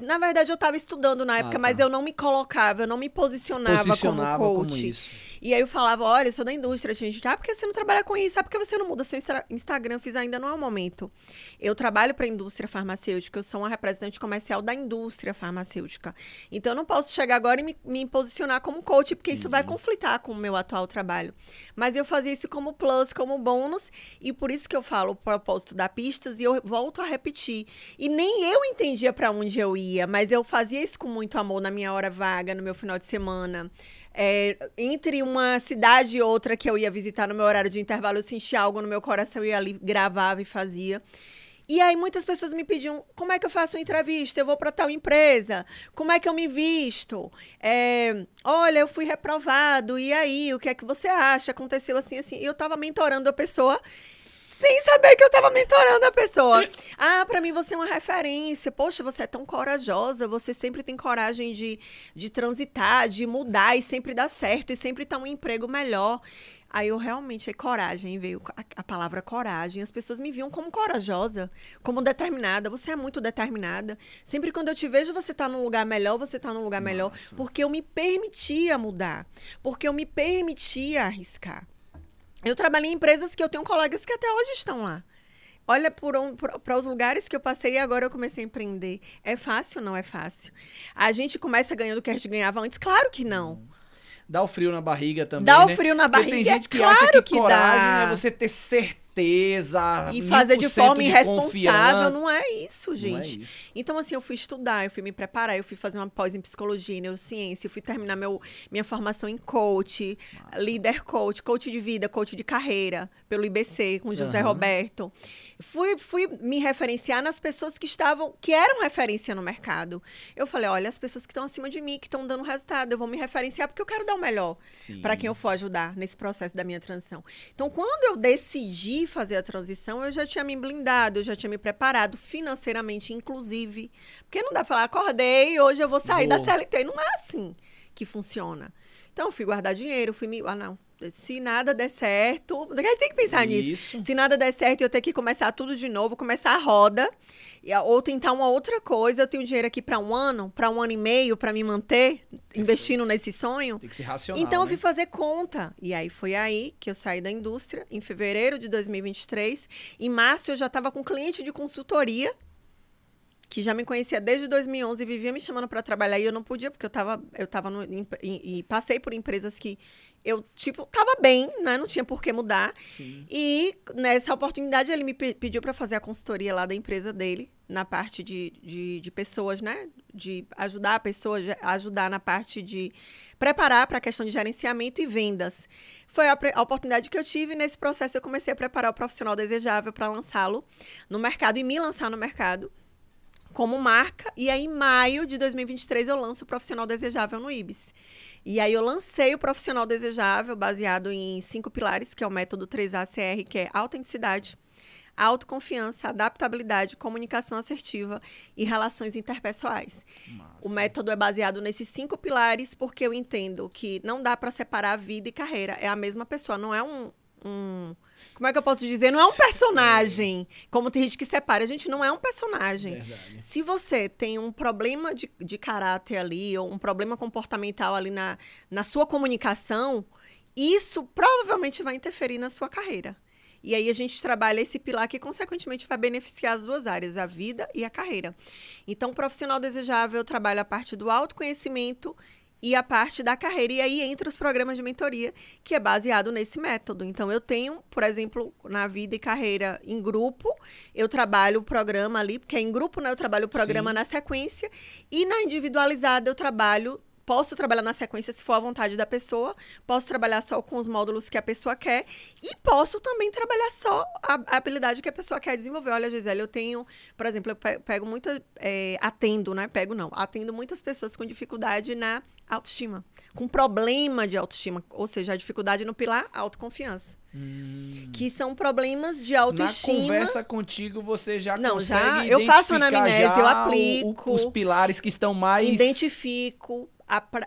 Na verdade, eu estava estudando na época, mas eu não me colocava, eu não me posicionava como coach. Como isso. E aí eu falava, olha, eu sou da indústria, gente. Ah, porque você não trabalha com isso? Ah, porque você não muda seu Instagram? Fiz ainda não é o momento. Eu trabalho para a indústria farmacêutica, eu sou uma representante comercial da indústria farmacêutica. Então, eu não posso chegar agora e me posicionar como coach, porque isso vai conflitar com o meu atual trabalho. Mas eu fazia isso como plus, como bônus, e por isso que eu falo o propósito da Pistas, e eu volto a repetir. E nem eu entendia para onde eu ia, mas eu fazia isso com muito amor na minha hora vaga, no meu final de semana. Entre uma cidade e outra que eu ia visitar no meu horário de intervalo, eu sentia algo no meu coração, eu ia ali, gravava e fazia. E aí muitas pessoas me pediam, como é que eu faço uma entrevista? Eu vou para tal empresa? Como é que eu me visto? Olha, eu fui reprovado, e aí? O que é que você acha? Aconteceu assim, assim. E eu estava mentorando a pessoa sem saber que eu estava mentorando a pessoa. Ah, para mim você é uma referência. Poxa, você é tão corajosa. Você sempre tem coragem de transitar, de mudar e sempre dá certo. E sempre tá um emprego melhor. Aí eu realmente, coragem, veio a palavra coragem. As pessoas me viam como corajosa, como determinada. Você é muito determinada. Sempre quando eu te vejo, você tá num lugar melhor, você tá num lugar melhor. Porque eu me permitia mudar. Porque eu me permitia arriscar. Eu trabalhei em empresas que eu tenho colegas que até hoje estão lá. Olha para os lugares que eu passei e agora eu comecei a empreender. É fácil? Não é fácil. A gente começa ganhando o que a gente ganhava antes? Claro que não. Dá o frio na barriga também, Dá né? o frio na barriga, tem gente que claro acha que coragem dá. é você ter certeza e fazer de forma irresponsável. Confiança. Não é isso, gente. Não é isso. Então, assim, eu fui estudar, eu fui me preparar, eu fui fazer uma pós em psicologia e neurociência, eu fui terminar minha formação em coach, líder coach, coach de vida, coach de carreira, pelo IBC, com José Roberto. Fui me referenciar nas pessoas que eram referência no mercado. Eu falei, olha, as pessoas que estão acima de mim, que estão dando resultado, eu vou me referenciar porque eu quero dar o melhor para quem eu for ajudar nesse processo da minha transição. Então, quando eu decidi fazer a transição, eu já tinha me blindado, eu já tinha me preparado financeiramente, inclusive. Porque não dá pra falar, acordei, hoje eu vou sair da CLT. Não é assim que funciona. Então, eu fui guardar dinheiro, se nada der certo... Tem que pensar nisso. Se nada der certo, eu tenho que começar tudo de novo, começar a roda, ou tentar uma outra coisa. Eu tenho dinheiro aqui para um ano e meio, para me manter investindo nesse sonho. Tem que ser racional, então, eu né? fui fazer conta. E aí, foi aí que eu saí da indústria, em fevereiro de 2023. Em março, eu já estava com cliente de consultoria, que já me conhecia desde 2011 e vivia me chamando para trabalhar. E eu não podia, porque eu tava e passei por empresas que eu, tava bem, né? Não tinha por que mudar. Sim. E nessa oportunidade, ele me pediu para fazer a consultoria lá da empresa dele, na parte de pessoas, né? De ajudar a pessoa, ajudar na parte de preparar para a questão de gerenciamento e vendas. Foi a oportunidade que eu tive. Nesse processo, eu comecei a preparar o profissional desejável para lançá-lo no mercado e me lançar no mercado como marca, e aí em maio de 2023 eu lanço o Profissional Desejável no Ibis. E aí eu lancei o Profissional Desejável baseado em 5 pilares, que é o método 3ACR, que é autenticidade, autoconfiança, adaptabilidade, comunicação assertiva e relações interpessoais. Massa. O método é baseado nesses 5 pilares, porque eu entendo que não dá para separar vida e carreira. É a mesma pessoa, não é como é que eu posso dizer? Não é um personagem, como tem gente que separa. A gente não é um personagem. Verdade. Se você tem um problema de caráter ali, ou um problema comportamental ali na sua comunicação, isso provavelmente vai interferir na sua carreira. E aí a gente trabalha esse pilar que, consequentemente, vai beneficiar as duas áreas, a vida e a carreira. Então, o profissional desejável trabalha a parte do autoconhecimento e a parte da carreira. E aí entra os programas de mentoria, que é baseado nesse método. Então, eu tenho, por exemplo, na vida e carreira em grupo, eu trabalho o programa ali, porque em grupo, né, eu trabalho o programa na sequência, e na individualizada eu posso trabalhar na sequência se for a vontade da pessoa, posso trabalhar só com os módulos que a pessoa quer e posso também trabalhar só a habilidade que a pessoa quer desenvolver. Olha, Gisele, eu tenho, por exemplo, eu pego muita, atendo muitas pessoas com dificuldade na autoestima, com problema de autoestima, ou seja, a dificuldade no pilar autoconfiança. Que são problemas de autoestima. Na conversa contigo, você já consegue identificar eu faço anamnese, eu aplico os pilares que estão mais... Identifico,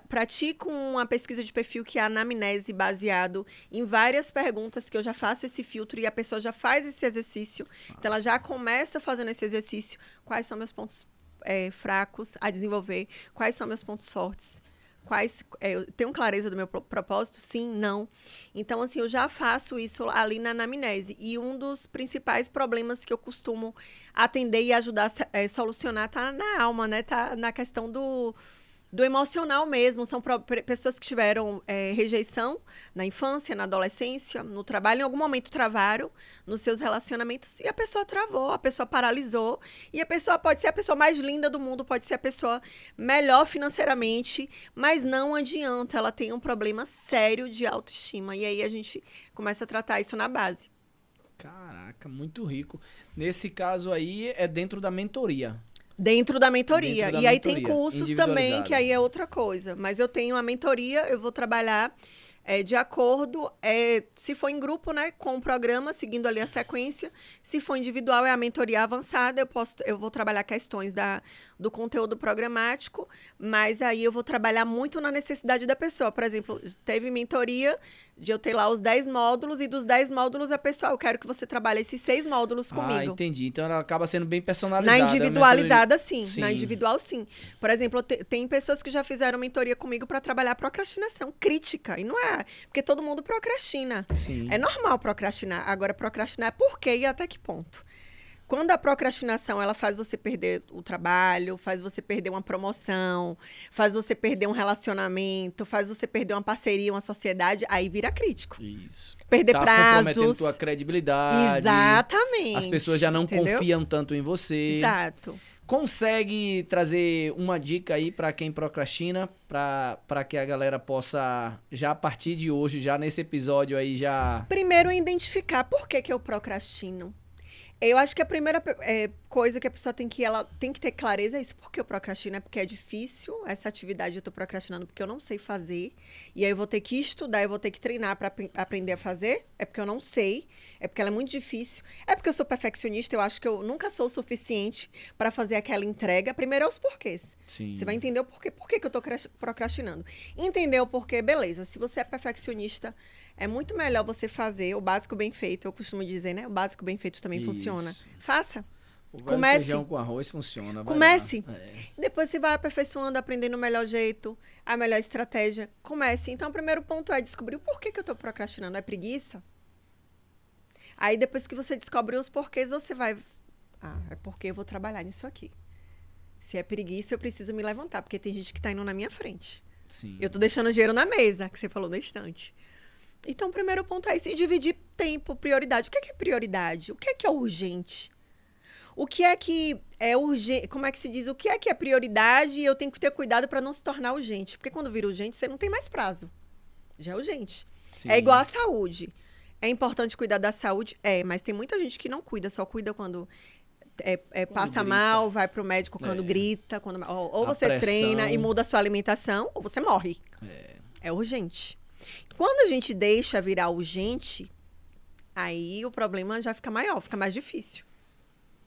pratico uma pesquisa de perfil que é a anamnese, baseado em várias perguntas que eu já faço esse filtro e a pessoa já faz esse exercício. Então, ela já começa fazendo esse exercício. Quais são meus pontos fracos a desenvolver? Quais são meus pontos fortes? Eu tenho clareza do meu propósito? Sim, não. Então, assim, eu já faço isso ali na anamnese. E um dos principais problemas que eu costumo atender e ajudar a solucionar tá na alma, né? Tá na questão do emocional mesmo. São pessoas que tiveram rejeição na infância, na adolescência, no trabalho. Em algum momento travaram nos seus relacionamentos e a pessoa travou, a pessoa paralisou. E a pessoa pode ser a pessoa mais linda do mundo, pode ser a pessoa melhor financeiramente, mas não adianta, ela tem um problema sério de autoestima. E aí a gente começa a tratar isso na base. Caraca, muito rico. Nesse caso aí, é dentro da mentoria. Dentro da mentoria. E aí tem cursos também, que aí é outra coisa. Mas eu tenho a mentoria, eu vou trabalhar de acordo, se for em grupo, né, com o programa, seguindo ali a sequência. Se for individual, é a mentoria avançada. Eu vou trabalhar questões do conteúdo programático, mas aí eu vou trabalhar muito na necessidade da pessoa. Por exemplo, teve mentoria de eu ter lá os 10 módulos, e dos 10 módulos, a pessoa, eu quero que você trabalhe esses 6 módulos comigo. Ah, entendi. Então, ela acaba sendo bem personalizada. Na individualizada, sim. Na individual, sim. Por exemplo, tem pessoas que já fizeram mentoria comigo para trabalhar procrastinação crítica. E não é, porque todo mundo procrastina. Sim. É normal procrastinar. Agora, procrastinar por quê e até que ponto? Quando a procrastinação, ela faz você perder o trabalho, faz você perder uma promoção, faz você perder um relacionamento, faz você perder uma parceria, uma sociedade, aí vira crítico. Isso. Perder tá prazos. comprometendo tua credibilidade. Exatamente. As pessoas já não confiam tanto em você. Exato. Consegue trazer uma dica aí para quem procrastina, para que a galera possa, já a partir de hoje, já nesse episódio aí, já... Primeiro, identificar por que eu procrastino. Eu acho que a primeira coisa que a pessoa ela tem que ter clareza é isso. Por que eu procrastino? É porque é difícil essa atividade, eu tô procrastinando porque eu não sei fazer. E aí eu vou ter que estudar, eu vou ter que treinar para aprender a fazer. É porque eu não sei, é porque ela é muito difícil. É porque eu sou perfeccionista, eu acho que eu nunca sou o suficiente para fazer aquela entrega. Primeiro é os porquês. Sim. Você vai entender o porquê. Por que eu tô procrastinando? Entender o porquê, beleza. Se você é perfeccionista, é muito melhor você fazer o básico bem feito. Eu costumo dizer, né? O básico bem feito também funciona. Faça. Comece. Feijão com arroz funciona. Comece. Depois você vai aperfeiçoando, aprendendo o melhor jeito, a melhor estratégia. Comece. Então, o primeiro ponto é descobrir o porquê que eu tô procrastinando. É preguiça? Aí, depois que você descobre os porquês, você vai... é porque eu vou trabalhar nisso aqui. Se é preguiça, eu preciso me levantar, porque tem gente que tá indo na minha frente. Sim. Eu tô deixando dinheiro na mesa, que você falou na estante. Então, o primeiro ponto é isso, dividir tempo, prioridade. O que é prioridade? O que é urgente? O que é urgente? Como é que se diz? O que é prioridade e eu tenho que ter cuidado para não se tornar urgente? Porque quando vira urgente, você não tem mais prazo. Já é urgente. Sim. É igual à saúde. É importante cuidar da saúde? Mas tem muita gente que não cuida, só cuida quando passa mal, vai pro médico quando grita. Ou você treina e muda a sua alimentação, ou você morre. É urgente. Quando a gente deixa virar urgente, aí o problema já fica maior, fica mais difícil.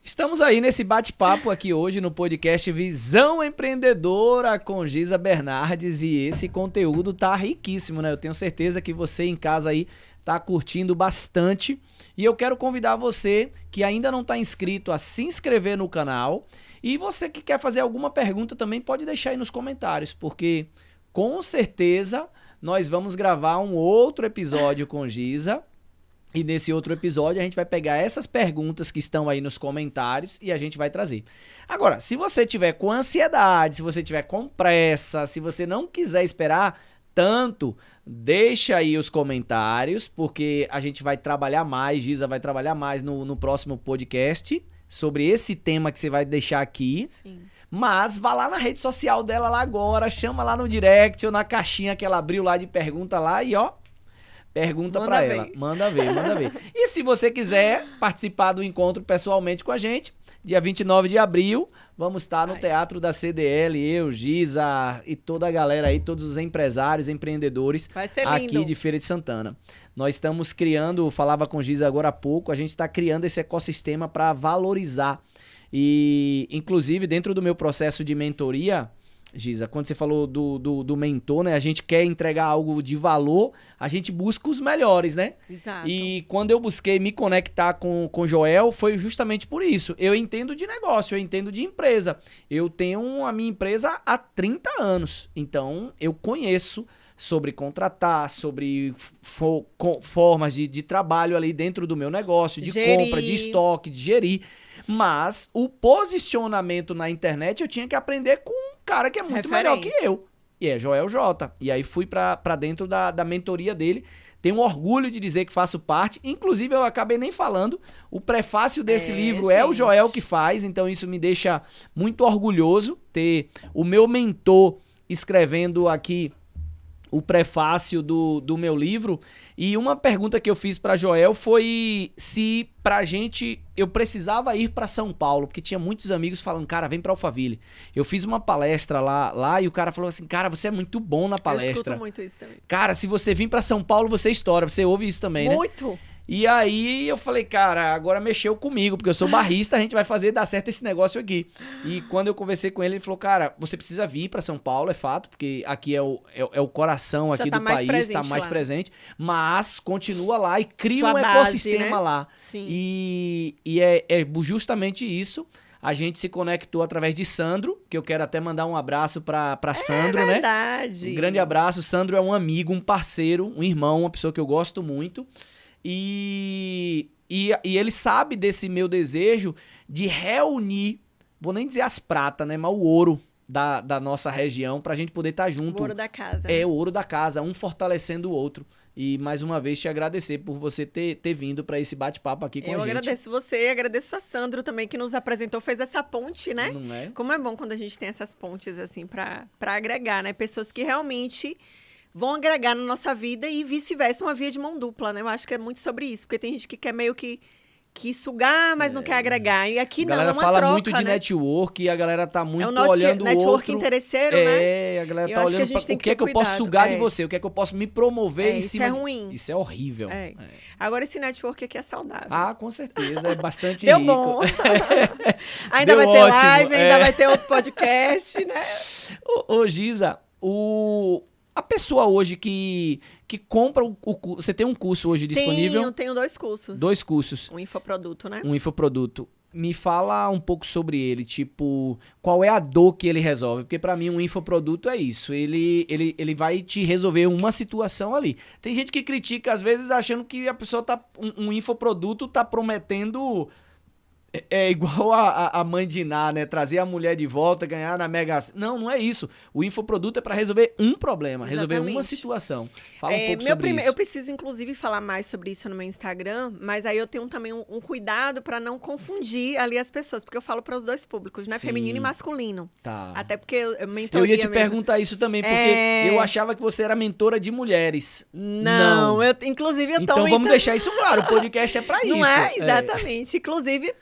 Estamos aí nesse bate-papo aqui hoje no podcast Visão Empreendedora com Giza Bernardes e esse conteúdo tá riquíssimo, né? Eu tenho certeza que você em casa aí tá curtindo bastante e eu quero convidar você que ainda não tá inscrito a se inscrever no canal e você que quer fazer alguma pergunta também pode deixar aí nos comentários, porque com certeza nós vamos gravar um outro episódio com Giza. E nesse outro episódio a gente vai pegar essas perguntas que estão aí nos comentários e a gente vai trazer. Agora, se você tiver com ansiedade, se você tiver com pressa, se você não quiser esperar tanto, deixa aí os comentários, porque a gente vai trabalhar mais, Giza vai trabalhar mais no próximo podcast sobre esse tema que você vai deixar aqui. Sim. Mas vá lá na rede social dela lá agora, chama lá no direct ou na caixinha que ela abriu lá de pergunta lá e ó, pergunta pra ela. Manda ver, manda ver. E se você quiser participar do encontro pessoalmente com a gente, dia 29 de abril, vamos estar no Teatro da CDL, eu, Giza e toda a galera aí, todos os empresários, empreendedores aqui de Feira de Santana. Nós estamos criando, falava com Giza agora há pouco, a gente está criando esse ecossistema para valorizar. E, inclusive, dentro do meu processo de mentoria, Giza, quando você falou do mentor, né? A gente quer entregar algo de valor, a gente busca os melhores, né? Exato. E quando eu busquei me conectar com o Joel, foi justamente por isso. Eu entendo de negócio, eu entendo de empresa. Eu tenho a minha empresa há 30 anos, então eu conheço sobre contratar, sobre formas de trabalho ali dentro do meu negócio, de compra, de estoque, de gerir. Mas o posicionamento na internet eu tinha que aprender com um cara que é muito melhor que eu. E é Joel J. E aí fui pra dentro da mentoria dele. Tenho orgulho de dizer que faço parte. Inclusive, eu acabei nem falando. O prefácio desse livro é o Joel que faz. Então, isso me deixa muito orgulhoso ter o meu mentor escrevendo aqui o prefácio do meu livro. E uma pergunta que eu fiz para Joel foi se pra gente eu precisava ir para São Paulo, porque tinha muitos amigos falando, cara, vem para Alphaville. Eu fiz uma palestra lá e o cara falou assim, cara, você é muito bom na palestra. Eu escuto muito isso também. Cara, se você vir para São Paulo, você estoura. Você ouve isso também, né? Muito. E aí eu falei, cara, agora mexeu comigo, porque eu sou barrista, a gente vai fazer dar certo esse negócio aqui. E quando eu conversei com ele, ele falou, cara, você precisa vir para São Paulo, é fato, porque aqui é o coração você aqui tá do país, tá mais lá, presente, mas continua lá e cria sua um base, ecossistema, né? Lá. Sim. E é justamente isso. A gente se conectou através de Sandro, que eu quero até mandar um abraço pra Sandro, né? É verdade. Um grande abraço. Sandro é um amigo, um parceiro, um irmão, uma pessoa que eu gosto muito. E ele sabe desse meu desejo de reunir, vou nem dizer as pratas, né? Mas o ouro da nossa região pra gente poder estar junto. O ouro da casa. É, o ouro da casa, um fortalecendo o outro. E mais uma vez te agradecer por você ter vindo para esse bate-papo aqui com a gente. Eu agradeço você, agradeço a Sandro também que nos apresentou, fez essa ponte, né? Não é? Como é bom quando a gente tem essas pontes assim pra agregar, né? Pessoas que realmente vão agregar na nossa vida e vice-versa, uma via de mão dupla, né? Eu acho que é muito sobre isso, porque tem gente que quer meio que sugar, mas não quer agregar. E aqui não, é uma troca, A galera fala muito de network e a galera tá muito olhando o network outro. interesseiro, né? A galera tá olhando para o que é que eu posso sugar de você, o que é que eu posso me promover em cima. Isso é ruim. Isso é horrível. Agora esse network aqui é saudável. Ah, com certeza, é bastante Deu rico. Bom. Ainda Deu vai ter ótimo. live, ainda vai ter outro podcast, né? Ô Giza, a pessoa hoje que compra o curso... Você tem um curso hoje disponível? Tenho 2 cursos. 2 cursos. Um infoproduto, né? Um infoproduto. Me fala um pouco sobre ele, tipo, qual é a dor que ele resolve? Porque pra mim um infoproduto é isso, ele vai te resolver uma situação ali. Tem gente que critica às vezes achando que a pessoa um infoproduto tá prometendo... É igual a mãe de Iná, né? Trazer a mulher de volta, ganhar na Mega... Não é isso. O infoproduto é para resolver um problema, resolver uma situação. Fala um pouco sobre isso. Eu preciso, inclusive, falar mais sobre isso no meu Instagram, mas aí eu tenho também um cuidado para não confundir ali as pessoas, porque eu falo para os 2 públicos, né? Sim. Feminino e masculino. Tá. Até porque eu mentoria Eu ia te perguntar isso também, porque eu achava que você era mentora de mulheres. Não. Inclusive, eu tô... Então vamos deixar isso claro, o podcast é para isso. Não é? Exatamente. Inclusive,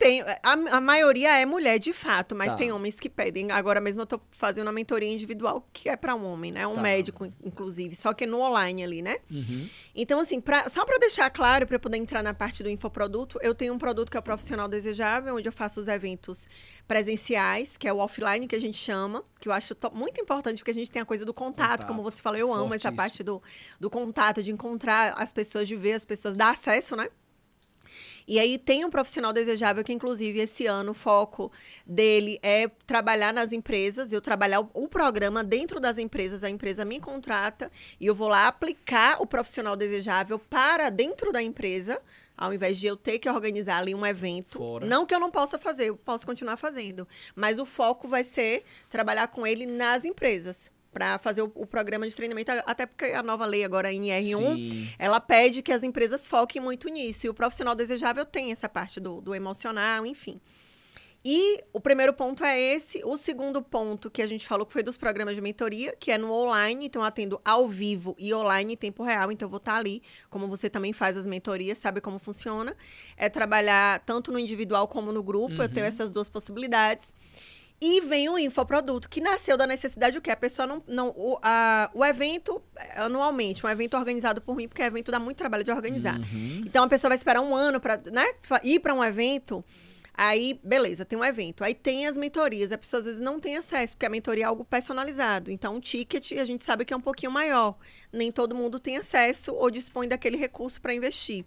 A maioria é mulher, de fato, mas Tá. tem homens que pedem. Agora mesmo eu tô fazendo uma mentoria individual que é para um homem, né? Um Tá. médico, inclusive, só que no online ali, né? Uhum. Então, assim, só para deixar claro, para poder entrar na parte do infoproduto, eu tenho um produto que é o Profissional Desejável, onde eu faço os eventos presenciais, que é o offline, que a gente chama, que eu acho muito importante, porque a gente tem a coisa do contato, como você falou, eu amo essa Fortíssimo. parte do contato, de encontrar as pessoas, de ver as pessoas, dar acesso, né? E aí tem um Profissional Desejável que, inclusive, esse ano o foco dele é trabalhar nas empresas, eu trabalhar o programa dentro das empresas, a empresa me contrata e eu vou lá aplicar o Profissional Desejável para dentro da empresa, ao invés de eu ter que organizar ali um evento. Fora. Não que eu não possa fazer, eu posso continuar fazendo, mas o foco vai ser trabalhar com ele nas empresas, para fazer o programa de treinamento, até porque a nova lei agora, a NR1, Sim. ela pede que as empresas foquem muito nisso. E o Profissional Desejável tem essa parte do emocional, enfim. E o primeiro ponto é esse. O segundo ponto que a gente falou que foi dos programas de mentoria, que é no online. Então, eu atendo ao vivo e online em tempo real. Então, eu vou estar ali, como você também faz as mentorias, sabe como funciona. É trabalhar tanto no individual como no grupo. Eu tenho essas duas possibilidades. E vem o infoproduto, que nasceu da necessidade o quê? A pessoa o evento, anualmente, um evento organizado por mim, porque o evento dá muito trabalho de organizar. Então, a pessoa vai esperar um ano para, né, ir para um evento. Aí, beleza, tem um evento. Aí tem as mentorias. A pessoa às vezes não tem acesso, porque a mentoria é algo personalizado. Então, um ticket a gente sabe que é um pouquinho maior. Nem todo mundo tem acesso ou dispõe daquele recurso para investir.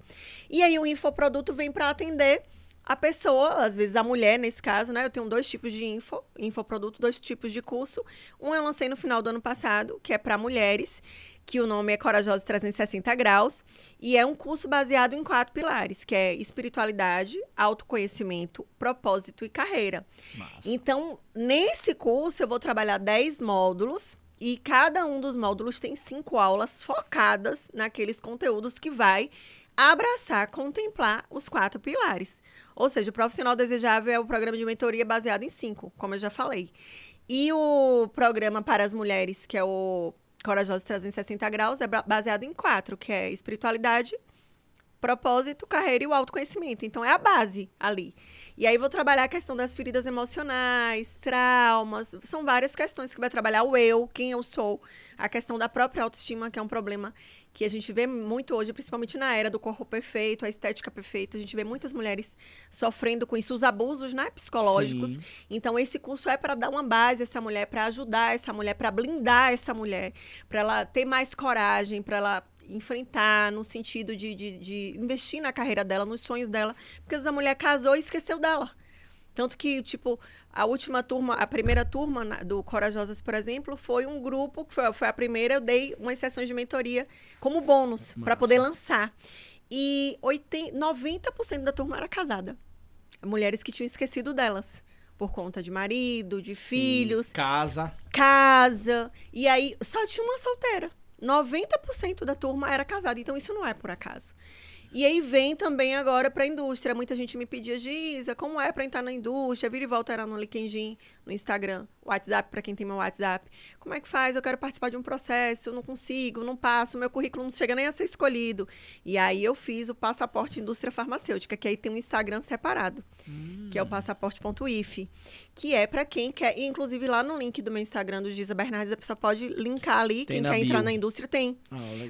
E aí, o infoproduto vem para atender a pessoa, às vezes a mulher, nesse caso, né? Eu tenho 2 tipos de infoproduto, 2 tipos de curso. Um eu lancei no final do ano passado, que é para mulheres, que o nome é Corajosa 360 Graus. E é um curso baseado em 4 pilares, que é espiritualidade, autoconhecimento, propósito e carreira. Massa. Então, nesse curso, eu vou trabalhar 10 módulos. E cada um dos módulos tem 5 aulas focadas naqueles conteúdos que vai abraçar, contemplar os 4 pilares. Ou seja, o Profissional Desejável é o programa de mentoria baseado em 5, como eu já falei. E o programa para as mulheres, que é o Corajosa 360 Graus, é baseado em 4, que é espiritualidade, propósito, carreira e o autoconhecimento. Então, é a base ali. E aí, vou trabalhar a questão das feridas emocionais, traumas. São várias questões que vai trabalhar o eu, quem eu sou. A questão da própria autoestima, que é um problema que a gente vê muito hoje, principalmente na era do corpo perfeito, a estética perfeita. A gente vê muitas mulheres sofrendo com isso, os abusos, né, psicológicos. Sim. Então, esse curso é para dar uma base a essa mulher, para ajudar essa mulher, para blindar essa mulher, para ela ter mais coragem, para ela enfrentar no sentido de investir na carreira dela, nos sonhos dela. Porque às vezes a mulher casou e esqueceu dela. Tanto que, tipo, a última turma, a primeira turma do Corajosas, por exemplo, foi um grupo, que foi a primeira, eu dei umas sessões de mentoria como bônus, para poder lançar. E 90% da turma era casada. Mulheres que tinham esquecido delas. Por conta de marido, de filhos. Casa. E aí, só tinha uma solteira. 90% da turma era casada. Então, isso não é por acaso. E aí vem também agora para a indústria. Muita gente me pedia, Giza, como é para entrar na indústria? Vira e volta era no LinkedIn, no Instagram, WhatsApp, para quem tem meu WhatsApp. Como é que faz? Eu quero participar de um processo, eu não consigo, não passo, meu currículo não chega nem a ser escolhido. E aí eu fiz o Passaporte Indústria Farmacêutica, que aí tem um Instagram separado, que é o passaporte.if, que é para quem quer, e inclusive lá no link do meu Instagram do Giza Bernardes, a pessoa pode linkar ali, quem quer entrar na indústria tem.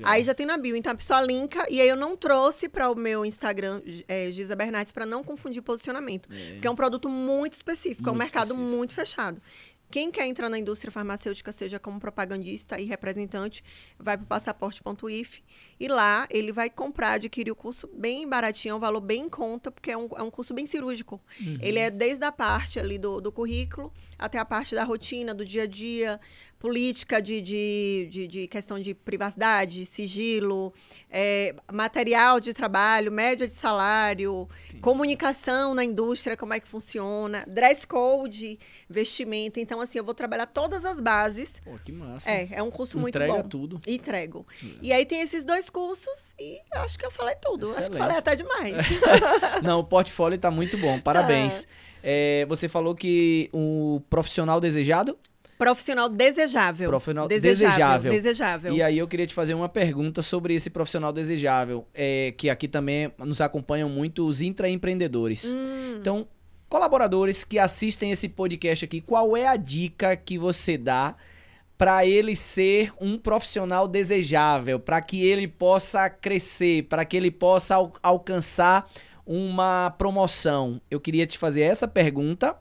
Aí já tem na bio, então a pessoa linka, e aí eu não trouxe para o meu Instagram, Giza Bernardes, para não confundir posicionamento, porque é um produto muito específico, é um mercado muito fechado. Quem quer entrar na indústria farmacêutica, seja como propagandista e representante, vai para o passaporte.if e lá ele vai comprar, adquirir o curso bem baratinho, é um valor bem em conta, porque é um curso bem cirúrgico. Ele é desde a parte ali do currículo até a parte da rotina, do dia a dia, política de questão de privacidade, sigilo, material de trabalho, média de salário, comunicação na indústria, como é que funciona, dress code, vestimenta. Então, assim, eu vou trabalhar todas as bases. Pô, que massa. É um curso muito bom. Entrega tudo. Entrego. E aí tem esses 2 cursos e acho que eu falei tudo. Excelente. Acho que falei até demais. Não, o portfolio tá muito bom. Parabéns. Você falou que o profissional desejado? Profissional desejável. Profissional desejável. E aí eu queria te fazer uma pergunta sobre esse profissional desejável, que aqui também nos acompanham muito os intraempreendedores. Então, colaboradores que assistem esse podcast aqui, qual é a dica que você dá para ele ser um profissional desejável, para que ele possa crescer, para que ele possa alcançar uma promoção? Eu queria te fazer essa pergunta,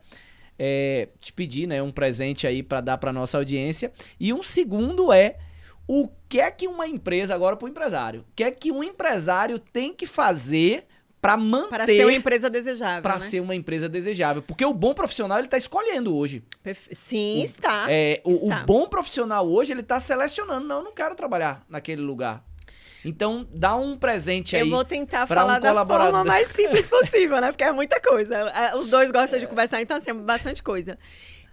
te pedir, né, um presente aí para dar para nossa audiência. E um segundo o que é que uma empresa, agora para o empresário, o que é que um empresário tem que fazer para manter... Para ser uma empresa desejável, Para ser uma empresa desejável. Porque o bom profissional, ele está escolhendo hoje. Sim, está. O bom profissional hoje, ele está selecionando. Não, eu não quero trabalhar naquele lugar. Então, dá um presente aí. Eu vou tentar falar da forma mais simples possível, né? Porque é muita coisa. Os dois gostam de conversar, então, assim, é bastante coisa.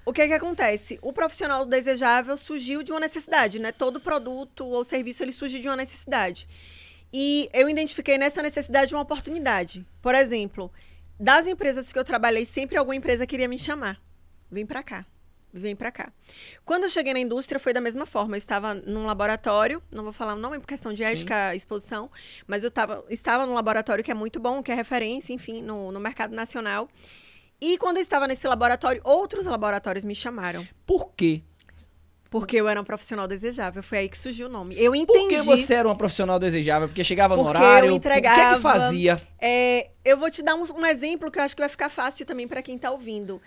O que é que acontece? O profissional desejável surgiu de uma necessidade, né? Todo produto ou serviço, ele surge de uma necessidade. E eu identifiquei nessa necessidade uma oportunidade. Por exemplo, das empresas que eu trabalhei, sempre alguma empresa queria me chamar. Vem pra cá. Vem pra cá. Quando eu cheguei na indústria, foi da mesma forma. Eu estava num laboratório, não vou falar o nome por questão de ética, exposição, mas eu estava num laboratório que é muito bom, que é referência, enfim, no mercado nacional. E quando eu estava nesse laboratório, outros laboratórios me chamaram. Por quê? Porque eu era um profissional desejável. Foi aí que surgiu o nome. Eu entendi. Por que você era uma profissional desejável? Porque chegava no horário? Eu entregava. O que é que fazia? Eu vou te dar um exemplo que eu acho que vai ficar fácil também para quem está ouvindo.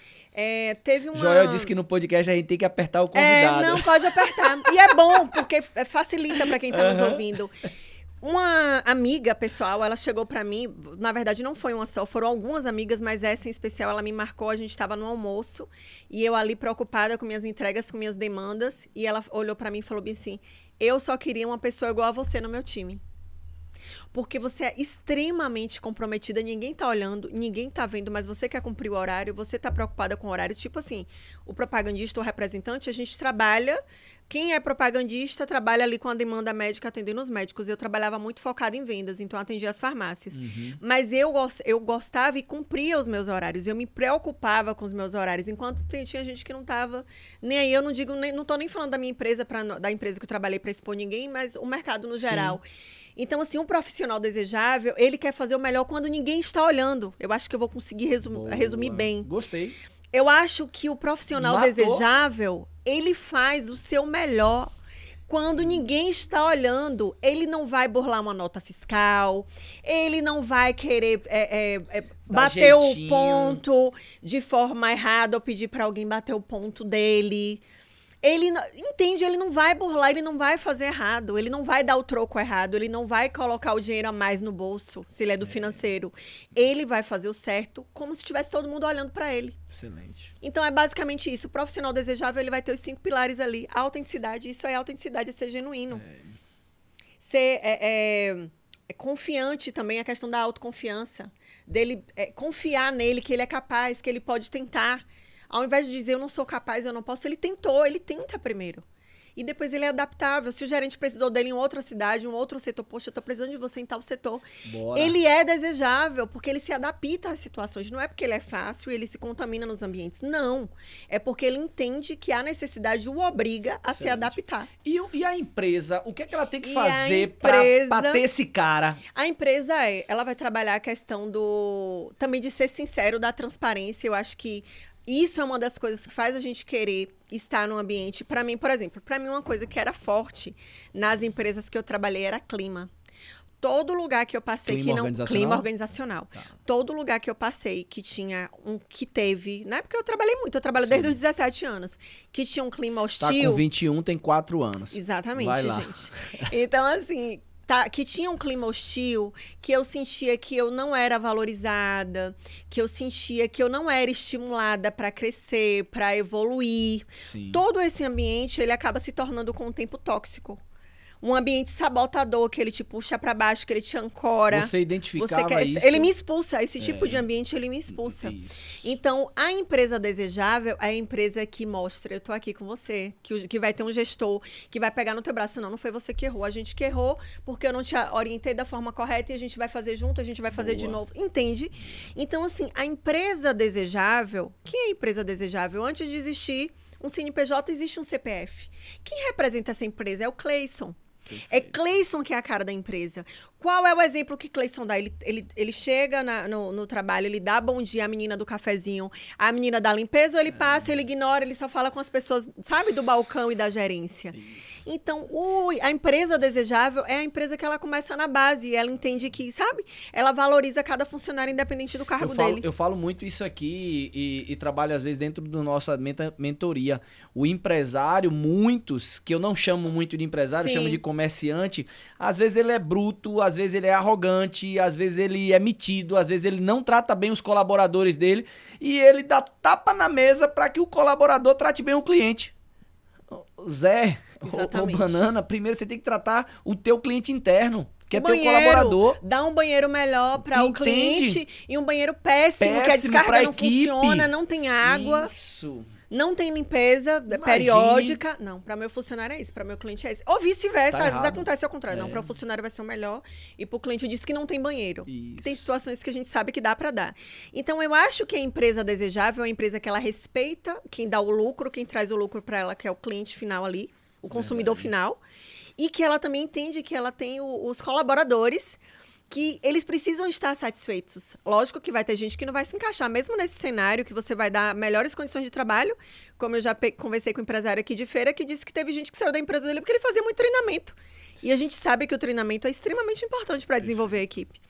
Teve uma... Joel disse que no podcast a gente tem que apertar o convidado. Não, pode apertar. E é bom, porque facilita para quem está nos ouvindo. Uma amiga pessoal, ela chegou pra mim, na verdade não foi uma só, foram algumas amigas, mas essa em especial, ela me marcou, a gente estava no almoço, e eu ali preocupada com minhas entregas, com minhas demandas, e ela olhou pra mim e falou bem assim, eu só queria uma pessoa igual a você no meu time. Porque você é extremamente comprometida, ninguém tá olhando, ninguém tá vendo, mas você quer cumprir o horário, você tá preocupada com o horário. Tipo assim, o propagandista ou representante, a gente trabalha, quem é propagandista trabalha ali com a demanda médica, atendendo os médicos. Eu trabalhava muito focada em vendas, então atendia as farmácias. Mas eu gostava e cumpria os meus horários, eu me preocupava com os meus horários, enquanto tinha gente que não tava nem aí. Eu não digo, não tô nem falando da minha empresa, da empresa que eu trabalhei para expor ninguém, mas o mercado no geral. Sim. Então, assim, um profissional desejável, ele quer fazer o melhor quando ninguém está olhando. Eu acho que eu vou conseguir resumir bem. Gostei. Eu acho que o profissional desejável, ele faz o seu melhor quando ninguém está olhando. Ele não vai burlar uma nota fiscal, ele não vai querer bater o ponto de forma errada ou pedir para alguém bater o ponto dele. Ele entende, ele não vai burlar, ele não vai fazer errado, ele não vai dar o troco errado, ele não vai colocar o dinheiro a mais no bolso, se ele é do financeiro. Ele vai fazer o certo como se tivesse todo mundo olhando para ele. Excelente. Então, é basicamente isso. O profissional desejável, ele vai ter os 5 pilares ali. A autenticidade, isso é autenticidade, é ser genuíno. Ser confiante também, a questão da autoconfiança. Dele confiar nele, que ele é capaz, que ele pode tentar. Ao invés de dizer, eu não sou capaz, eu não posso, ele tentou, ele tenta primeiro. E depois ele é adaptável. Se o gerente precisou dele em outra cidade, um outro setor, poxa, eu tô precisando de você em tal setor. Bora. Ele é desejável, porque ele se adapta às situações. Não é porque ele é fácil e ele se contamina nos ambientes. Não. É porque ele entende que a necessidade o obriga a se adaptar. E a empresa, o que é que ela tem que fazer para ter esse cara? A empresa, ela vai trabalhar a questão também de ser sincero, da transparência. Eu acho que isso é uma das coisas que faz a gente querer estar no ambiente. Para mim, por exemplo, uma coisa que era forte nas empresas que eu trabalhei era clima. Todo lugar que eu passei clima organizacional. Tá. Todo lugar que eu passei que teve, não é porque eu trabalhei muito, eu trabalho desde os 17 anos, que tinha um clima hostil. Tá com 21, tem 4 anos. Exatamente, gente. Então, assim, que tinha um clima hostil, que eu sentia que eu não era valorizada, que eu sentia que eu não era estimulada para crescer, para evoluir. Sim. Todo esse ambiente, ele acaba se tornando com o tempo tóxico. Um ambiente sabotador, que ele te puxa para baixo, que ele te ancora. Você identificava isso? Ele me expulsa. Esse tipo de ambiente, ele me expulsa. Isso. Então, a empresa desejável é a empresa que mostra, eu tô aqui com você, que vai ter um gestor, que vai pegar no teu braço. Não foi você que errou. A gente que errou, porque eu não te orientei da forma correta e a gente vai fazer junto, a gente vai fazer de novo. Entende? Então, assim, a empresa desejável... Quem é a empresa desejável? Antes de existir um CNPJ, existe um CPF. Quem representa essa empresa é o Cleison. É Cleison que é a cara da empresa. Qual é o exemplo que Cleison dá? Ele chega no trabalho, ele dá bom dia à menina do cafezinho, a menina da limpeza, ou ele passa, ele ignora, ele só fala com as pessoas, sabe, do balcão e da gerência. Isso. Então, a empresa desejável é a empresa que ela começa na base, e ela entende que, sabe, ela valoriza cada funcionário independente do cargo dele. Eu falo muito isso aqui e trabalho às vezes dentro da nossa mentoria. O empresário, muitos, que eu não chamo muito de empresário, chamo de comerciante, às vezes ele é bruto, às vezes ele é arrogante, às vezes ele é metido, às vezes ele não trata bem os colaboradores dele e ele dá tapa na mesa para que o colaborador trate bem o cliente. Zé, ou Banana, primeiro você tem que tratar o teu cliente interno, que é teu colaborador. Dá um banheiro melhor para o cliente e um banheiro péssimo que a descarga não funciona, não tem água. Isso. Não tem limpeza periódica. Não, para meu funcionário é isso, para meu cliente é isso. Ou vice-versa, às vezes acontece ao contrário. Não, para o funcionário vai ser o melhor e para o cliente diz que não tem banheiro. Tem situações que a gente sabe que dá para dar. Então, eu acho que a empresa desejável é a empresa que ela respeita quem dá o lucro, quem traz o lucro para ela, que é o cliente final ali, o consumidor final. E que ela também entende que ela tem os colaboradores que eles precisam estar satisfeitos. Lógico que vai ter gente que não vai se encaixar, mesmo nesse cenário que você vai dar melhores condições de trabalho, como eu já conversei com um empresário aqui de feira, que disse que teve gente que saiu da empresa dele porque ele fazia muito treinamento. E a gente sabe que o treinamento é extremamente importante para desenvolver a equipe.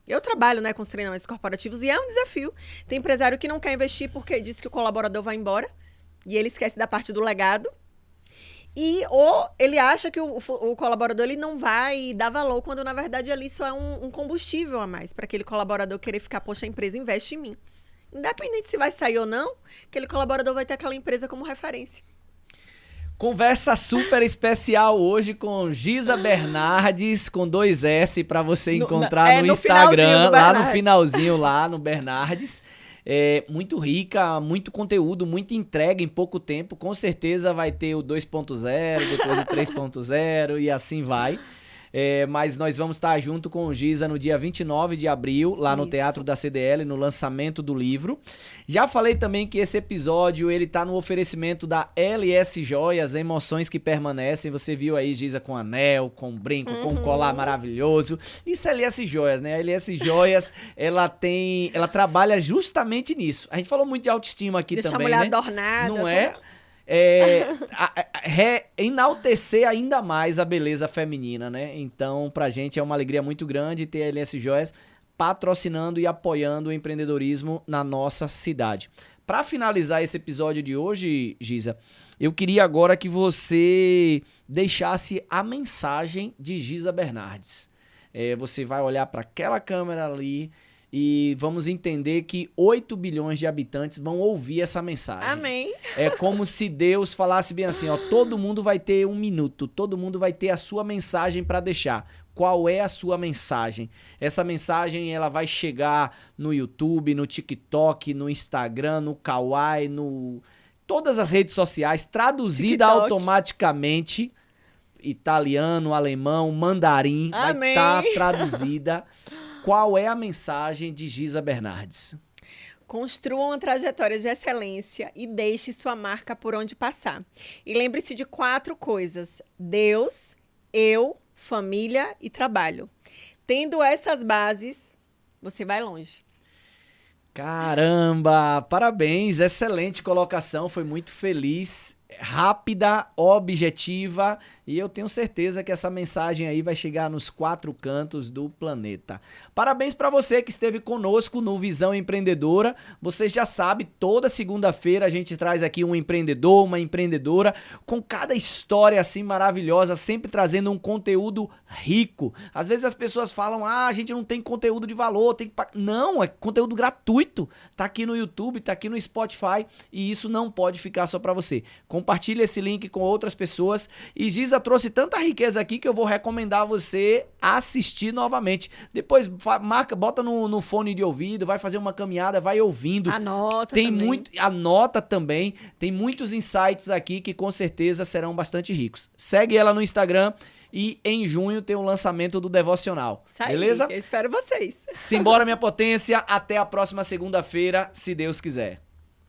Eu trabalho, né, com os treinamentos corporativos e é um desafio. Tem empresário que não quer investir porque diz que o colaborador vai embora e ele esquece da parte do legado. Ou ele acha que o colaborador ele não vai dar valor, quando na verdade ali só é um combustível a mais para aquele colaborador querer ficar, poxa, a empresa investe em mim. Independente se vai sair ou não, aquele colaborador vai ter aquela empresa como referência. Conversa super especial hoje com Giza Bernardes, com 2 S, para você encontrar no Instagram, lá no finalzinho, lá no Bernardes. Muito rica, muito conteúdo, muita entrega em pouco tempo. Com certeza vai ter o 2.0, depois o 3.0 e assim vai. Mas nós vamos estar junto com o Giza no dia 29 de abril, lá no Teatro da CDL, no lançamento do livro. Já falei também que esse episódio ele tá no oferecimento da LS Joias, Emoções que Permanecem. Você viu aí Giza com anel, com brinco, com colar maravilhoso. Isso é LS Joias, né? A LS Joias, ela trabalha justamente nisso. A gente falou muito de autoestima aqui também, né? Deixa a mulher adornada. Não é? Enaltecer ainda mais a beleza feminina, né? Então, pra gente é uma alegria muito grande ter a LS Joias patrocinando e apoiando o empreendedorismo na nossa cidade. Para finalizar esse episódio de hoje, Giza, eu queria agora que você deixasse a mensagem de Giza Bernardes. Você vai olhar para aquela câmera ali e vamos entender que 8 bilhões de habitantes vão ouvir essa mensagem. Amém. É como se Deus falasse bem assim, ó, todo mundo vai ter 1 minuto, todo mundo vai ter a sua mensagem para deixar. Qual é a sua mensagem? Essa mensagem ela vai chegar no YouTube, no TikTok, no Instagram, no Kawaii, todas as redes sociais, traduzida automaticamente, italiano, alemão, mandarim, Amém. vai estar traduzida. Qual é a mensagem de Giza Bernardes? Construa uma trajetória de excelência e deixe sua marca por onde passar. E lembre-se de 4 coisas: Deus, eu, família e trabalho. Tendo essas bases, você vai longe. Caramba! Parabéns! Excelente colocação, foi muito feliz. Rápida, objetiva, e eu tenho certeza que essa mensagem aí vai chegar nos 4 cantos do planeta. Parabéns para você que esteve conosco no Visão Empreendedora. Você já sabe, toda segunda-feira a gente traz aqui um empreendedor, uma empreendedora, com cada história assim maravilhosa, sempre trazendo um conteúdo rico. Às vezes as pessoas falam, a gente não tem conteúdo de valor, tem que... Não, é conteúdo gratuito. Tá aqui no YouTube, tá aqui no Spotify, e isso não pode ficar só para você. Compartilhe esse link com outras pessoas. E Giza trouxe tanta riqueza aqui que eu vou recomendar você assistir novamente. Depois bota no fone de ouvido, vai fazer uma caminhada, vai ouvindo. Anota também. Anota também. Tem muitos insights aqui que com certeza serão bastante ricos. Segue ela no Instagram e em junho tem o lançamento do Devocional. Beleza? Eu espero vocês. Simbora, minha potência. Até a próxima segunda-feira, se Deus quiser.